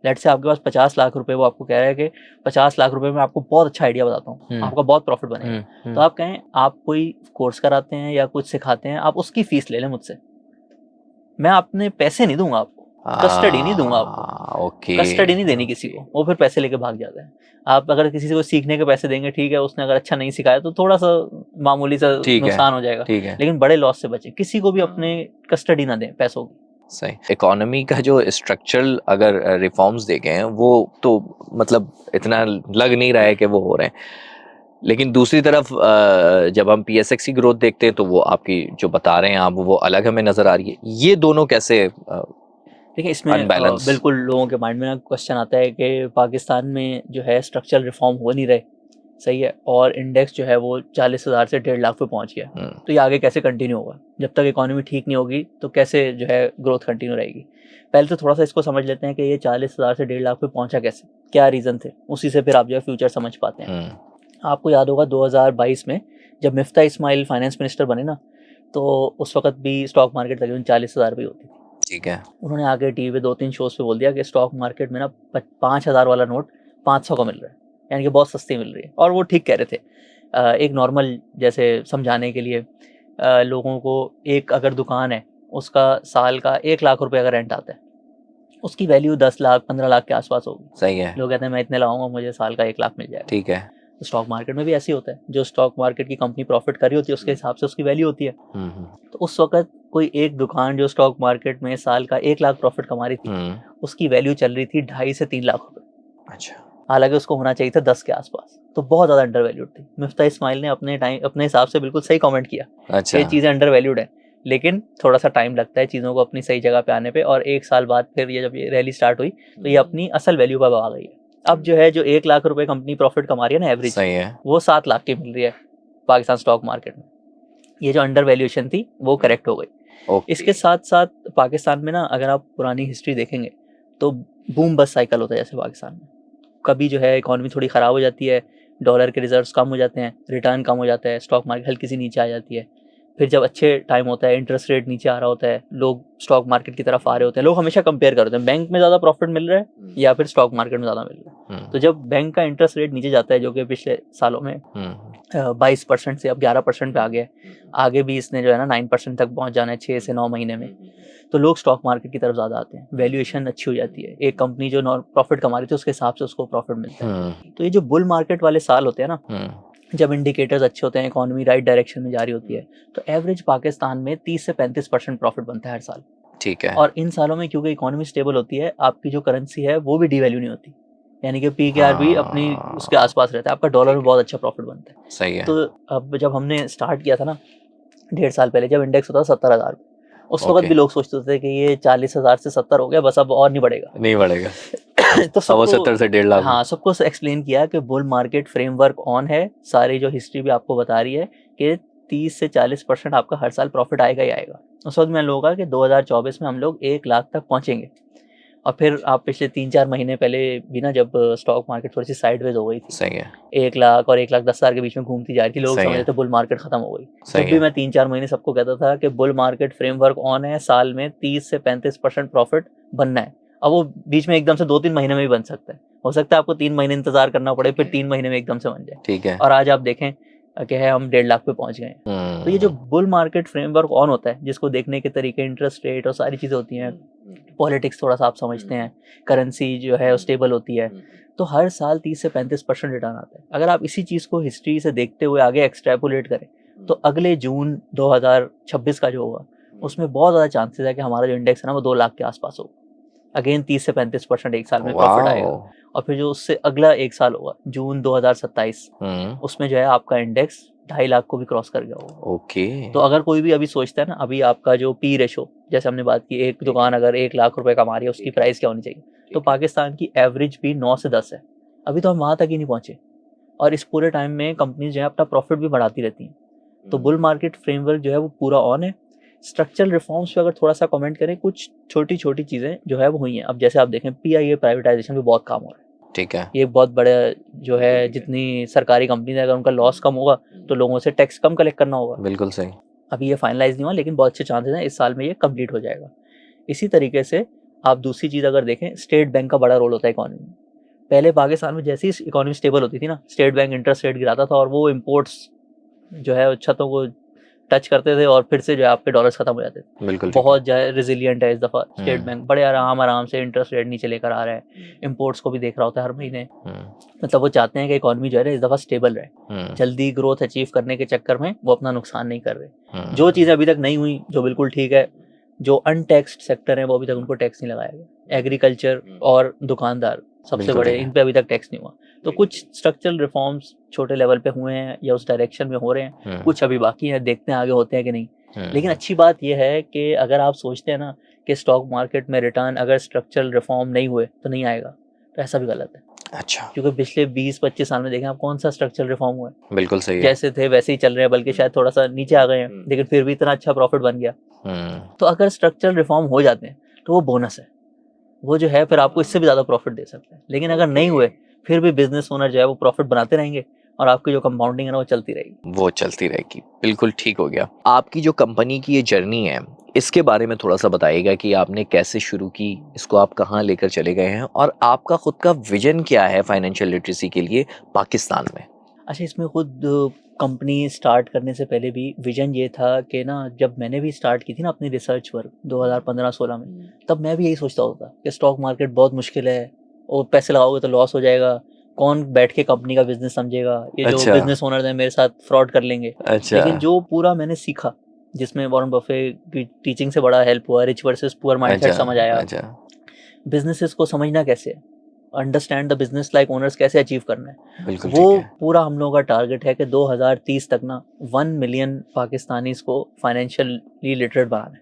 लेट्स से आपके पास 50 लाख रुपए, वो आपको कह रहा है कि 50 लाख रुपए में आपको बहुत अच्छा आइडिया बताता हूँ, आपका बहुत प्रॉफिट बनेगा। तो आप कहें आप कोई कोर्स कराते हैं या कुछ सिखाते हैं, आप उसकी फीस ले लें मुझसे, मैं अपने पैसे नहीं दूंगा आपको, कस्टडी नहीं दूंगा आपको। ओके, कस्टडी नहीं देनी किसी को, वो फिर पैसे लेके भाग जाता है। आप अगर किसी को सीखने के पैसे देंगे, ठीक है, उसने अगर अच्छा नहीं सिखाया तो थोड़ा सा मामूली सा नुकसान हो जाएगा, ठीक है। लेकिन बड़े लॉस से बचें। किसी को भी अपने कस्टडी ना दें पैसों की। सही। इकोनॉमी का जो स्ट्रक्चरल अगर रिफॉर्म्स देखे हैं वो तो मतलब इतना लग नहीं रहा है कि वो हो रहे हैं, लेकिन दूसरी तरफ जब हम PSX की ग्रोथ देखते हैं तो वो आपकी जो बता रहे हैं आप, वो अलग हमें नजर आ रही है। ये दोनों कैसे देखिए, इसमें बिल्कुल लोगों के माइंड में ना क्वेश्चन आता है कि पाकिस्तान में जो है स्ट्रक्चरल रिफॉर्म हो नहीं रहे, सही है, और इंडेक्स जो है वो 40,000 से 1.5 लाख पे पहुंच गया, तो ये आगे कैसे कंटिन्यू होगा? जब तक इकोनॉमी ठीक नहीं होगी तो कैसे जो है ग्रोथ कंटिन्यू रहेगी? पहले तो थोड़ा सा इसको समझ लेते हैं कि ये 40,000 से 1.5 लाख पे पहुंचा कैसे, क्या रीज़न थे, उसी से फिर आप जो है फ्यूचर समझ पाते हैं। आपको याद होगा 2022 में जब मिफ्ता इस्माइल फाइनेंस मिनिस्टर बने ना, तो उस वक्त भी स्टॉक मार्केट तकरीबन 40,000 पे होती थी। ठीक है, उन्होंने आगे टीवी पे 2-3 शोज पे बोल दिया कि स्टॉक मार्केट में ना 5,000 वाला नोट 500 का मिल रहा है, यानी कि बहुत सस्ती मिल रही है। और वो ठीक कह रहे थे। एक नॉर्मल जैसे समझाने के लिए, लोगों को एक अगर दुकान है, उसका साल का 1 लाख रुपए अगर रेंट आता है, उसकी वैल्यू 10 लाख 15 लाख के आसपास होगी। सही है। लोग कहते हैं मैं इतने लगाऊंगा, मुझे साल का 1 लाख मिल जाएगा। ठीक है। तो स्टॉक मार्केट में भी ऐसे ही होता है, जो स्टॉक मार्केट की कंपनी प्रॉफिट कर रही होती है उसके हिसाब से उसकी वैल्यू होती है। तो उस वक्त कोई एक दुकान जो स्टॉक मार्केट में साल का 1 लाख प्रॉफिट कमा रही थी, उसकी वैल्यू चल रही थी 2.5 से 3 लाख रुपए। अच्छा। हालांकि उसको होना चाहिए था 10 के आसपास, तो बहुत ज़्यादा अंडर वैल्यूड थी। मिफ्ता इस्माइल ने अपने हिसाब से बिल्कुल सही कमेंट किया। अच्छा। ये चीज़ें अंडर वैल्यूड है, लेकिन थोड़ा सा टाइम लगता है चीज़ों को अपनी सही जगह पे आने पे, और 1 साल बाद फिर ये जब ये रैली स्टार्ट हुई तो ये अपनी असल वैल्यू पर आ गई है। अब जो है, जो 1 लाख रुपए कंपनी प्रॉफिट कमा रही है ना एवरेज, सही है, वो 7 लाख की मिल रही है पाकिस्तान स्टॉक मार्केट में। ये जो अंडर वैल्यूएशन थी वो करेक्ट हो गई। इसके साथ साथ पाकिस्तान में ना, अगर आप पुरानी हिस्ट्री देखेंगे तो बूम बस साइकिल होता है जैसे पाकिस्तान में। कभी जो है इकोनॉमी थोड़ी ख़राब हो जाती है, डॉलर के रिजर्व्स कम हो जाते हैं, रिटर्न कम हो जाता है, स्टॉक मार्केट हल्की सी नीचे आ जाती है। फिर जब अच्छे टाइम होता है, इंटरेस्ट रेट नीचे आ रहा होता है, लोग स्टॉक मार्केट की तरफ आ रहे होते हैं। लोग हमेशा कंपेयर करते हैं, बैंक में ज़्यादा प्रॉफिट मिल रहा है या फिर स्टॉक मार्केट में ज़्यादा मिल रहा है। तो जब बैंक का इंटरेस्ट रेट नीचे जाता है, जो कि पिछले सालों में 22% से अब 11% पे आ गया है, आगे भी इसने जो है ना 9% तक पहुंच जाना है 6 से 9 महीने में, तो लोग स्टॉक मार्केट की तरफ ज़्यादा आते हैं। वैल्यूएशन अच्छी हो जाती है, एक कंपनी जो प्रॉफिट कमा रही थी उसके हिसाब से उसको प्रॉफिट मिलता है। तो ये जो बुल मार्केट वाले साल होते हैं ना, जब इंडिकेटर्स अच्छे होते हैं, इकोनॉमी राइट डायरेक्शन में जा रही होती है, तो एवरेज पाकिस्तान में 30 से 35% प्रॉफिट बनता है हर साल। ठीक है। और इन सालों में क्योंकि इकोनॉमी स्टेबल होती है, आपकी जो करेंसी है वो भी डिवैल्यू नहीं होती, यानी कि PKR भी अपनी उसके आसपास रहता है, आपका डॉलर में बहुत अच्छा प्रॉफिट बनता है। सही है। तो अब जब हमने स्टार्ट किया था ना 1.5 साल पहले, जब इंडेक्स होता था 70,000, उस वक्त भी लोग सोचते थे कि ये 40,000 से 70 हो गया, बस अब और नहीं बढ़ेगा। तो सबको 70 से 1.5 लाख। हाँ, सबको एक्सप्लेन किया कि बुल मार्केट फ्रेमवर्क ऑन है, सारी जो हिस्ट्री भी आपको बता रही है कि 30 से 40% आपका हर साल प्रॉफिट आएगा ही आएगा। उस वक्त मैंने लोगों का कि 2024 में हम लोग 1 लाख तक पहुंचेंगे, और फिर आप पिछले 3-4 महीने पहले भी ना, जब स्टॉक मार्केट थोड़ी सी साइडवेज हो गई थी, सही है, 1 लाख और 1,10,000 के बीच में घूमती जा रही थी, लोग सही समझ है, रहे थे बुल मार्केट खत्म हो गई। सही तब भी है। मैं 3-4 महीने सबको कहता था कि बुल मार्केट फ्रेमवर्क ऑन है, साल में 30 से 35% प्रॉफिट बनना है। अब वो बीच में एकदम से 2-3 महीने में भी बन सकता है। हो सकता है आपको 3 महीने इंतजार करना पड़े, फिर 3 महीने में एकदम से बन जाए। ठीक है। और आज आप देखें कि है हम 1.5 लाख पे पहुंच गए हैं। तो ये जो बुल मार्केट फ्रेमवर्क ऑन होता है, जिसको देखने के तरीके, इंटरेस्ट रेट और सारी चीज़ें होती हैं, पॉलिटिक्स थोड़ा सा आप समझते हैं, करेंसी जो है वो स्टेबल होती है, तो हर साल 30 से 35% रिटर्न आता है। अगर आप इसी चीज़ को हिस्ट्री से देखते हुए आगे एक्सट्रैपोलेट करें, तो अगले जून 2026 का जो होगा, उसमें बहुत ज़्यादा चांसेस है कि हमारा जो इंडेक्स है ना, वो 2 लाख के आसपास होगा। अगेन 30 से 35% एक साल में प्रॉफिट आएगा। वाओ! और फिर जो उससे अगला एक साल होगा, जून 2027, उसमें जो है आपका इंडेक्स 2.5 लाख को भी क्रॉस कर गया होगा। ओके। तो अगर कोई भी अभी सोचता है ना, अभी आपका जो पी रेशो, जैसे हमने बात की, एक दुकान अगर 1 लाख रुपए कमा रही है, उसकी प्राइस क्या होनी चाहिए, तो पाकिस्तान की एवरेज भी 9 से 10 है। अभी तो हम वहाँ तक ही नहीं पहुँचे, और इस पूरे टाइम में कंपनीज जो है अपना प्रॉफिट भी बढ़ाती रहती हैं। तो बुल मार्केट फ्रेमवर्क जो है वो पूरा ऑन है। स्ट्रक्चरल रिफॉर्म्स पे अगर थोड़ा सा कमेंट करें, कुछ छोटी-छोटी चीज़ें जो है वो हुई हैं। अब जैसे आप देखें, पीआईए प्राइवेटाइजेशन पे बहुत काम हो रहा है। ठीक है। ये बहुत बड़ा जो है, जितनी सरकारी कंपनीज है, अगर उनका लॉस कम होगा तो लोगों से टैक्स कम कलेक्ट करना होगा। बिल्कुल सही। अभी ये फाइनलाइज नहीं हुआ, लेकिन बहुत अच्छे चांसेस हैं इस साल में ये कंप्लीट हो जाएगा। इसी तरीके से आप दूसरी चीज़ अगर देखें, स्टेट बैंक का बड़ा रोल होता है इकोनॉमी में। पहले पाकिस्तान में जैसे ही इकोनॉमी स्टेबल होती थी ना, स्टेट बैंक इंटरेस्ट रेट गिराता था और वो इम्पोर्ट्स जो है छतों को टच करते थे, और फिर से जो है आपके डॉलर्स खत्म हो जाते थे। बिल्कुल ठीक है। बहुत ज़्यादा रेजिलियंट है इस दफ़ा स्टेट बैंक, बड़े आराम से इंटरेस्ट रेट नीचे लेकर आ रहा है, इम्पोर्ट्स को भी देख रहा होता है हर महीने। मतलब वो चाहते हैं कि इकोनॉमी जो है इस दफ़ा स्टेबल रहे, जल्दी ग्रोथ अचीव करने के चक्कर में वो अपना नुकसान नहीं कर रहे। जो चीज़ें अभी तक नहीं हुई, जो बिल्कुल ठीक है, जो अनटैक्स्ड सेक्टर है वो अभी तक उनको टैक्स नहीं लगाया गया। एग्रीकल्चर और दुकानदार सबसे बिल्कुल बड़े, ठीक है। इन पे अभी तक टैक्स नहीं हुआ। तो कुछ स्ट्रक्चरल रिफॉर्म्स छोटे लेवल पे हुए हैं या उस डायरेक्शन में हो रहे हैं, कुछ अभी बाकी हैं, देखते हैं आगे होते हैं कि नहीं। लेकिन अच्छी बात यह है कि अगर आप सोचते हैं ना कि स्टॉक मार्केट में रिटर्न अगर स्ट्रक्चरल रिफॉर्म नहीं हुए तो नहीं आएगा, तो ऐसा भी गलत है। अच्छा, क्योंकि पिछले 20-25 साल में देखें आप, कौन सा स्ट्रक्चरल रिफॉर्म हुआ है? बिल्कुल सही है। जैसे थे वैसे ही चल रहे हैं, बल्कि शायद थोड़ा सा नीचे आ गए हैं, लेकिन फिर भी इतना अच्छा प्रॉफिट बन गया। तो अगर स्ट्रक्चरल रिफॉर्म हो जाते हैं तो वो बोनस है, वो जो है फिर आपको इससे भी ज़्यादा प्रॉफिट दे सकते हैं। लेकिन अगर नहीं हुए, फिर भी बिजनेस ओनर जो है वो प्रॉफिट बनाते रहेंगे और आपकी जो कंपाउंडिंग है ना वो चलती रहेगी। वो चलती रहेगी। बिल्कुल ठीक हो गया। आपकी जो कंपनी की ये जर्नी है, इसके बारे में थोड़ा सा बताइएगा कि आपने कैसे शुरू की, इसको आप कहाँ लेकर चले गए हैं, और आपका खुद का विजन क्या है फाइनेंशियल लिटरेसी के लिए पाकिस्तान में? अच्छा, इसमें खुद कंपनी स्टार्ट करने से पहले भी विजन ये था कि ना, जब मैंने भी स्टार्ट की थी ना अपनी रिसर्च वर्क 2015-16 में, तब मैं भी यही सोचता होता कि स्टॉक मार्केट बहुत मुश्किल है और पैसे लगाओगे तो लॉस हो जाएगा, कौन बैठ के कंपनी का बिजनेस समझेगा, ये जो अच्छा। बिजनेस ओनर हैं मेरे साथ फ्रॉड कर लेंगे। अच्छा। लेकिन जो पूरा मैंने सीखा, जिसमें वॉरेन बफे की टीचिंग से बड़ा हेल्प हुआ, रिच वर्सेस पुअर माइंडसेट समझ आया, अच्छा। बिजनेसेस को समझना कैसे है, understand the business like owners कैसे अचीव करना है, बिल्कुल वो ठीक है। पूरा हम लोगों का टारगेट है कि 2030 तक ना 1 मिलियन पाकिस्तानीज को फाइनेंशियली लिटरेट बनाना है।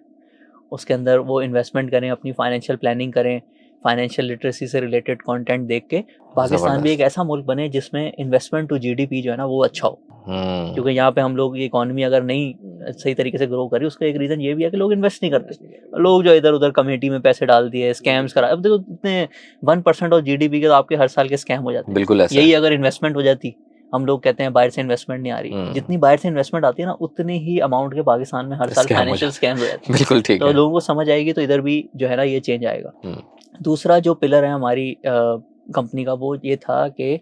उसके अंदर वो इन्वेस्टमेंट करें, अपनी फाइनेंशियल प्लानिंग करें, फाइनेंशियल लिटरेसी से रिलेटेड कंटेंट देख के पाकिस्तान भी एक जबरदस्त। ऐसा मुल्क बने जिसमें इन्वेस्टमेंट टू जीडीपी जो है ना वो अच्छा हो। क्योंकि यहाँ पे हम लोग, ये इकोनॉमी अगर नहीं सही तरीके से ग्रो करी, उसका एक रीज़न ये भी है कि लोग इन्वेस्ट नहीं करते। लोग जो इधर उधर कमेटी में पैसे डाल दिए, स्कैम्स करा। अब देखो, इतने 1% ऑफ जीडीपी के तो आपके हर साल के स्कैम हो जाते हैं। बिल्कुल ऐसा यही है। अगर इन्वेस्टमेंट हो जाती, हम लोग कहते हैं बाहर से इन्वेस्टमेंट नहीं आ रही, जितनी बाहर से इन्वेस्टमेंट आती है ना, उतनी ही अमाउंट के पाकिस्तान में हर साल स्कैम हो फाइनेंशियल स्कैम्स हो जाते हैं। बिल्कुल ठीक तो है। लोगों को समझ आएगी तो इधर भी जो है ना ये चेंज आएगा। दूसरा जो पिलर है हमारी कंपनी का, वो ये था कि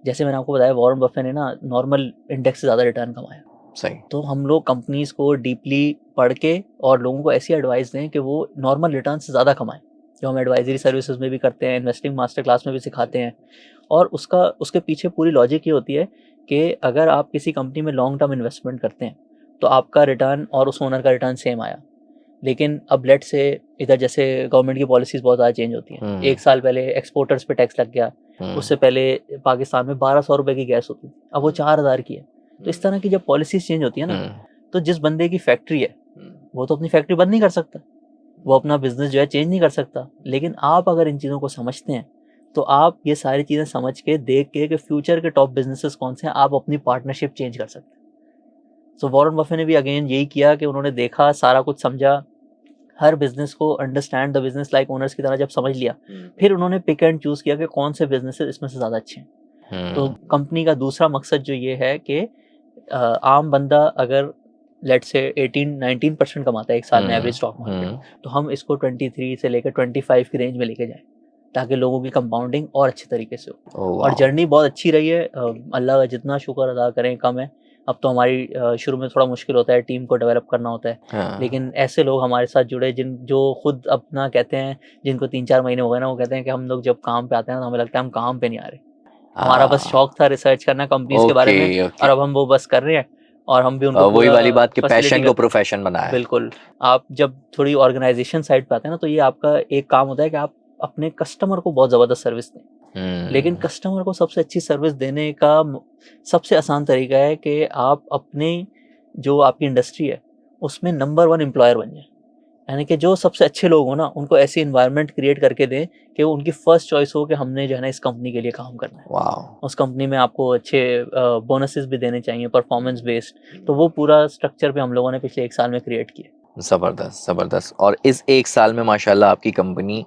जैसे मैंने आपको बताया, वॉरेन बफे ने ना नॉर्मल इंडेक्स से ज़्यादा रिटर्न कमाया। सही। तो हम लोग कंपनीज को डीपली पढ़ के और लोगों को ऐसी एडवाइस दें कि वो नॉर्मल रिटर्न से ज़्यादा कमाएं, जो हम एडवाइजरी सर्विसेज में भी करते हैं, इन्वेस्टिंग मास्टर क्लास में भी सिखाते हैं। और उसके पीछे पूरी लॉजिक ये होती है कि अगर आप किसी कंपनी में लॉन्ग टर्म इन्वेस्टमेंट करते हैं तो आपका रिटर्न और उस ओनर का रिटर्न सेम आया। लेकिन अब लेट से इधर जैसे गवर्नमेंट की पॉलिसीज़ बहुत ज़्यादा चेंज होती हैं। 1 साल पहले एक्सपोर्टर्स पे टैक्स लग गया, उससे पहले पाकिस्तान में 1200 रुपये की गैस होती थी, अब वो 4000 की है। तो इस तरह की जब पॉलिसीज़ चेंज होती है ना, तो जिस बंदे की फैक्ट्री है वो तो अपनी फैक्ट्री बंद नहीं कर सकता, वो अपना बिजनेस जो है चेंज नहीं कर सकता। लेकिन आप अगर इन चीज़ों को समझते हैं तो आप ये सारी चीज़ें समझ के, देख के कि फ्यूचर के टॉप बिजनेसेस कौन से हैं, आप अपनी पार्टनरशिप चेंज कर सकते हैं। सो वॉरेन बफे ने भी अगेन यही किया कि उन्होंने देखा, सारा कुछ समझा, हर बिजनेस को understand the business like owners की तरह जब समझ लिया, फिर उन्होंने पिक एंड चूज किया कि कौन से बिजनेसेस इसमें से ज़्यादा अच्छे हैं। तो कंपनी का दूसरा मकसद जो ये है कि आम बंदा अगर लेट्स से 18-19% कमाता है एक साल में एवरेज स्टॉक मार्केट, तो हम इसको 23 से लेकर 25 की रेंज में लेके जाएं, ताकि लोगों की कंपाउंडिंग और अच्छे तरीके से हो। और जर्नी बहुत अच्छी रही है, अल्लाह का जितना शुक्र अदा करें कम है। अब तो हमारी शुरू में थोड़ा मुश्किल होता है, टीम को डेवलप करना होता है, लेकिन ऐसे लोग हमारे साथ जुड़े जो खुद अपना कहते हैं, जिनको 3-4 महीने हो गए ना, वो कहते हैं कि हम लोग जब काम पे आते हैं तो हमें लगता है हम काम पे नहीं आ रहे, हमारा बस शौक था रिसर्च करना कंपनीज के बारे में, और अब हम वो बस कर रहे हैं, और हम भी उनको वही वाली बात कि पैशन को प्रोफेशन बनाया। बिल्कुल। आप जब थोड़ी ऑर्गेनाइजेशन साइड पे आते हैं ना, तो ये आपका एक काम होता है कि आप अपने कस्टमर को बहुत ज़बरदस्त सर्विस दें। लेकिन कस्टमर को सबसे अच्छी सर्विस देने का सबसे आसान तरीका है कि आप अपने जो आपकी इंडस्ट्री है उसमें नंबर 1 एम्प्लॉयर बन जाए, यानी कि जो सबसे अच्छे लोग हो ना, उनको ऐसी इन्वायरमेंट क्रिएट करके दें कि वो उनकी फर्स्ट चॉइस हो कि हमने जो है ना इस कंपनी के लिए काम करना है। उस कंपनी में आपको अच्छे बोनसेस भी देने चाहिए, परफॉर्मेंस बेस्ड। तो वो पूरा स्ट्रक्चर पे हम लोगों ने पिछले 1 साल में क्रिएट किया। ज़बरदस्त ज़बरदस्त। और इस 1 साल में माशाल्लाह आपकी कंपनी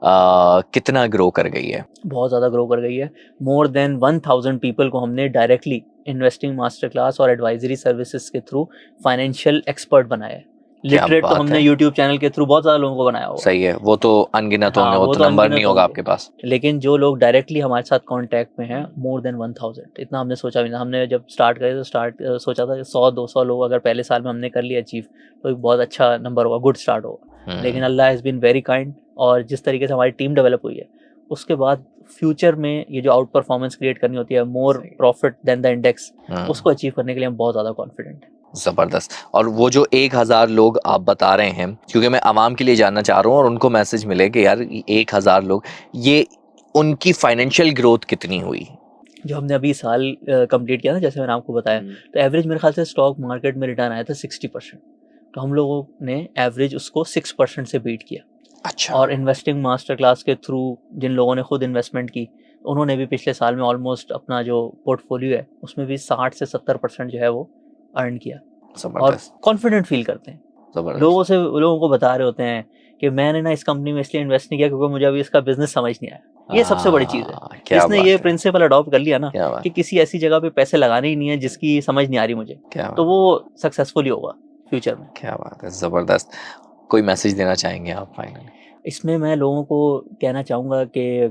कितना ग्रो कर गई है? बहुत ज़्यादा ग्रो कर गई है। मोर देन 1000 पीपल को हमने डायरेक्टली इन्वेस्टिंग मास्टर क्लास और एडवाइजरी सर्विसेज के थ्रू फाइनेंशियल एक्सपर्ट बनाया है। लिटरेट तो हमने यूट्यूब चैनल के थ्रू बहुत ज़्यादा लोगों को बनाया होगा। सही है, वो तो अनगिनत होंगे, वो तो नंबर नहीं होगा आपके पास। लेकिन जो लोग डायरेक्टली हमारे साथ कांटेक्ट में हैं, मोर देन 1000। इतना हमने सोचा भी नहीं। हमने जब स्टार्ट करे तो सोचा था कि 100-200 लोग अगर पहले साल में हमने कर लिया अचीव, तो एक बहुत अच्छा नंबर होगा, गुड स्टार्ट होगा। लेकिन अल्लाह हैज़ बीन वेरी काइंड, और जिस तरीके से हमारी टीम डेवलप हुई है, उसके बाद फ्यूचर में ये जो आउट परफॉर्मेंस क्रिएट करनी होती है, more profit than the index, उसको अचीव करने के लिए हम बहुत ज़्यादा कॉन्फिडेंट हैं। ज़बरदस्त। और वो जो 1000 लोग आप बता रहे हैं, क्योंकि मैं आवाम के लिए जानना चाह रहा हूँ और उनको मैसेज मिले कि यार 1000 लोग, ये उनकी फाइनेंशियल ग्रोथ कितनी हुई? जो हमने अभी साल कंप्लीट किया ना, जैसे मैंने आपको बताया, तो एवरेज मेरे ख्याल से स्टॉक मार्केट में रिटर्न आया था 60%। तो हम लोगों ने एवरेज उसको 6% से बीट किया। अच्छा। और इन्वेस्टिंग मास्टर क्लास के थ्रू जिन लोगों ने खुद इन्वेस्टमेंट की, उन्होंने भी पिछले साल में ऑलमोस्ट अपना जो पोर्टफोलियो है उसमें भी 60 से 70% जो है वो अर्न किया, और कॉन्फिडेंट फील करते हैं। लोगों को बता रहे होते हैं कि मैंने ना इस कंपनी में इसलिए इन्वेस्ट नहीं किया क्योंकि मुझे अभी इसका बिजनेस समझ नहीं आया। ये सबसे बड़ी चीज़ है। जिसने ये प्रिंसिपल अडॉप्ट कर लिया ना कि किसी ऐसी जगह पे पैसे लगाने ही नहीं है जिसकी समझ नहीं आ रही मुझे, तो वो सक्सेसफुल ही होगा फ्यूचर में। क्या बात है, ज़बरदस्त। कोई मैसेज देना चाहेंगे आप फाइनली? इसमें मैं लोगों को कहना चाहूँगा कि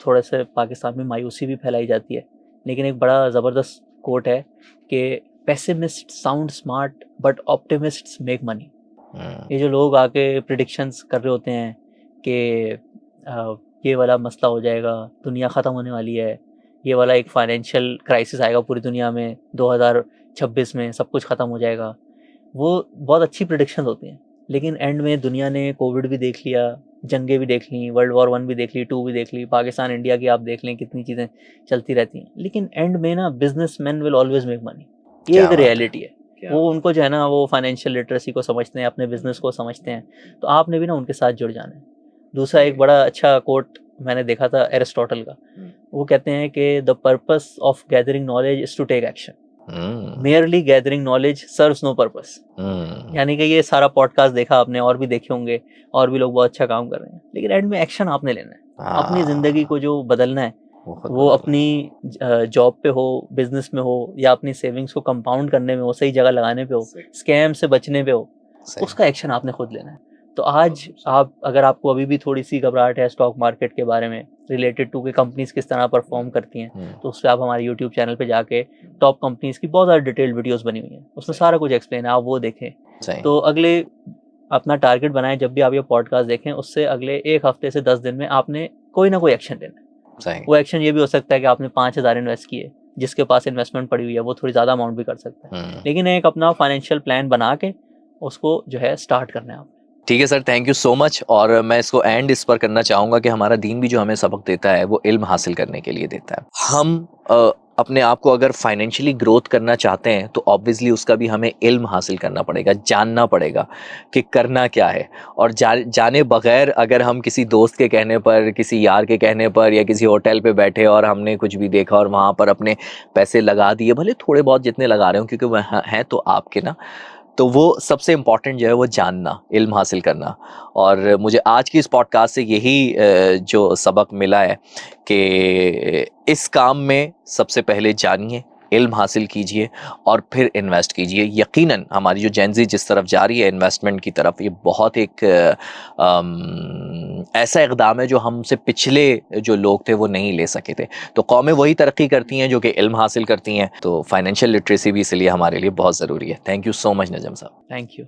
थोड़ा सा पाकिस्तान में मायूसी भी फैलाई जाती है, लेकिन एक बड़ा ज़बरदस्त कोट है कि pessimist sound smart but optimists make money. ये जो लोग आके प्रिडिक्शंस कर रहे होते हैं कि ये वाला मसला हो जाएगा, दुनिया ख़त्म होने वाली है, ये वाला एक फाइनेंशियल क्राइसिस आएगा पूरी दुनिया में 2026 में, सब कुछ ख़त्म हो जाएगा, वो बहुत अच्छी प्रिडिक्शंस होती हैं। लेकिन एंड में दुनिया ने कोविड भी देख लिया, जंगें भी देख ली, वर्ल्ड वॉर 1 भी देख ली, 2 भी देख ली, पाकिस्तान इंडिया की आप देख लें, कितनी चीज़ें चलती रहती हैं। लेकिन एंड में ना businessman will always make money, ये एक रियलिटी है। वो उनको जो है ना, वो फाइनेंशियल लिटरेसी को समझते हैं, अपने बिजनेस को समझते हैं, तो आपने भी ना उनके साथ जुड़ जाना है। दूसरा एक बड़ा अच्छा कोट मैंने देखा था एरिस्टोटल का, वो कहते हैं कि the purpose of gathering knowledge is to take action, merely gathering knowledge serves no purpose. यानी कि ये सारा पॉडकास्ट देखा आपने, और भी देखे होंगे, और भी लोग बहुत अच्छा काम कर रहे हैं, लेकिन एंड में एक्शन आपने लेना है। अपनी ज़िंदगी को जो बदलना है, वो अपनी जॉब पे हो, बिजनेस में हो, या अपनी सेविंग्स को कंपाउंड करने में हो, सही जगह लगाने पे हो, स्कैम से बचने पे हो, उसका एक्शन आपने खुद लेना है। तो आज आप अगर आपको अभी भी थोड़ी सी घबराहट है स्टॉक मार्केट के बारे में, रिलेटेड टू कि कंपनीज किस तरह परफॉर्म करती हैं, तो उस पर आप हमारे यूट्यूब चैनल पे जाके टॉप कंपनीज की बहुत ज़्यादा डिटेल्ड वीडियोस बनी हुई हैं, उसमें सारा कुछ एक्सप्लेन है, आप वो देखें। तो अगले अपना टारगेट बनाएं, जब भी आप ये पॉडकास्ट देखें, उससे अगले 1 हफ्ते से 10 दिन में आपने कोई ना कोई एक्शन लेना है। वो एक्शन ये भी हो सकता है कि आपने 5000 इन्वेस्ट किए, जिसके पास इन्वेस्टमेंट पड़ी हुई है वो थोड़ी ज़्यादा अमाउंट भी कर सकता है, लेकिन एक अपना फाइनेंशियल प्लान बना के उसको जो है स्टार्ट करना है आप। ठीक है sir, thank you so much. और मैं इसको एंड इस पर करना चाहूँगा कि हमारा दीन भी जो हमें सबक देता है वो इल्म हासिल करने के लिए देता है। हम अपने आप को अगर फाइनेंशियली ग्रोथ करना चाहते हैं तो ऑब्वियसली उसका भी हमें इल्म हासिल करना पड़ेगा, जानना पड़ेगा कि करना क्या है। और जाने बगैर अगर हम किसी दोस्त के कहने पर, किसी यार के कहने पर, या किसी होटल पे बैठे और हमने कुछ भी देखा और वहाँ पर अपने पैसे लगा दिए, भले थोड़े बहुत जितने लगा रहे हो, क्योंकि वह हैं तो आपके ना, तो वो सबसे इम्पॉर्टेंट जो है वो जानना, इल्म हासिल करना। और मुझे आज की इस पॉडकास्ट से यही जो सबक मिला है कि इस काम में सबसे पहले जानिए, इल्म हासिल कीजिए और फिर इन्वेस्ट कीजिए। यकीनन हमारी जो जेन ज़ी जिस तरफ जा रही है इन्वेस्टमेंट की तरफ, ये बहुत एक ऐसा इक़दाम है जो हमसे पिछले जो लोग थे वो नहीं ले सके थे। तो कौमें वही तरक्की करती हैं जो कि इल्म हासिल करती हैं। तो फाइनेंशियल लिटरेसी भी इसलिए हमारे लिए बहुत ज़रूरी है। थैंक यू सो मच नजम साहब। Thank you.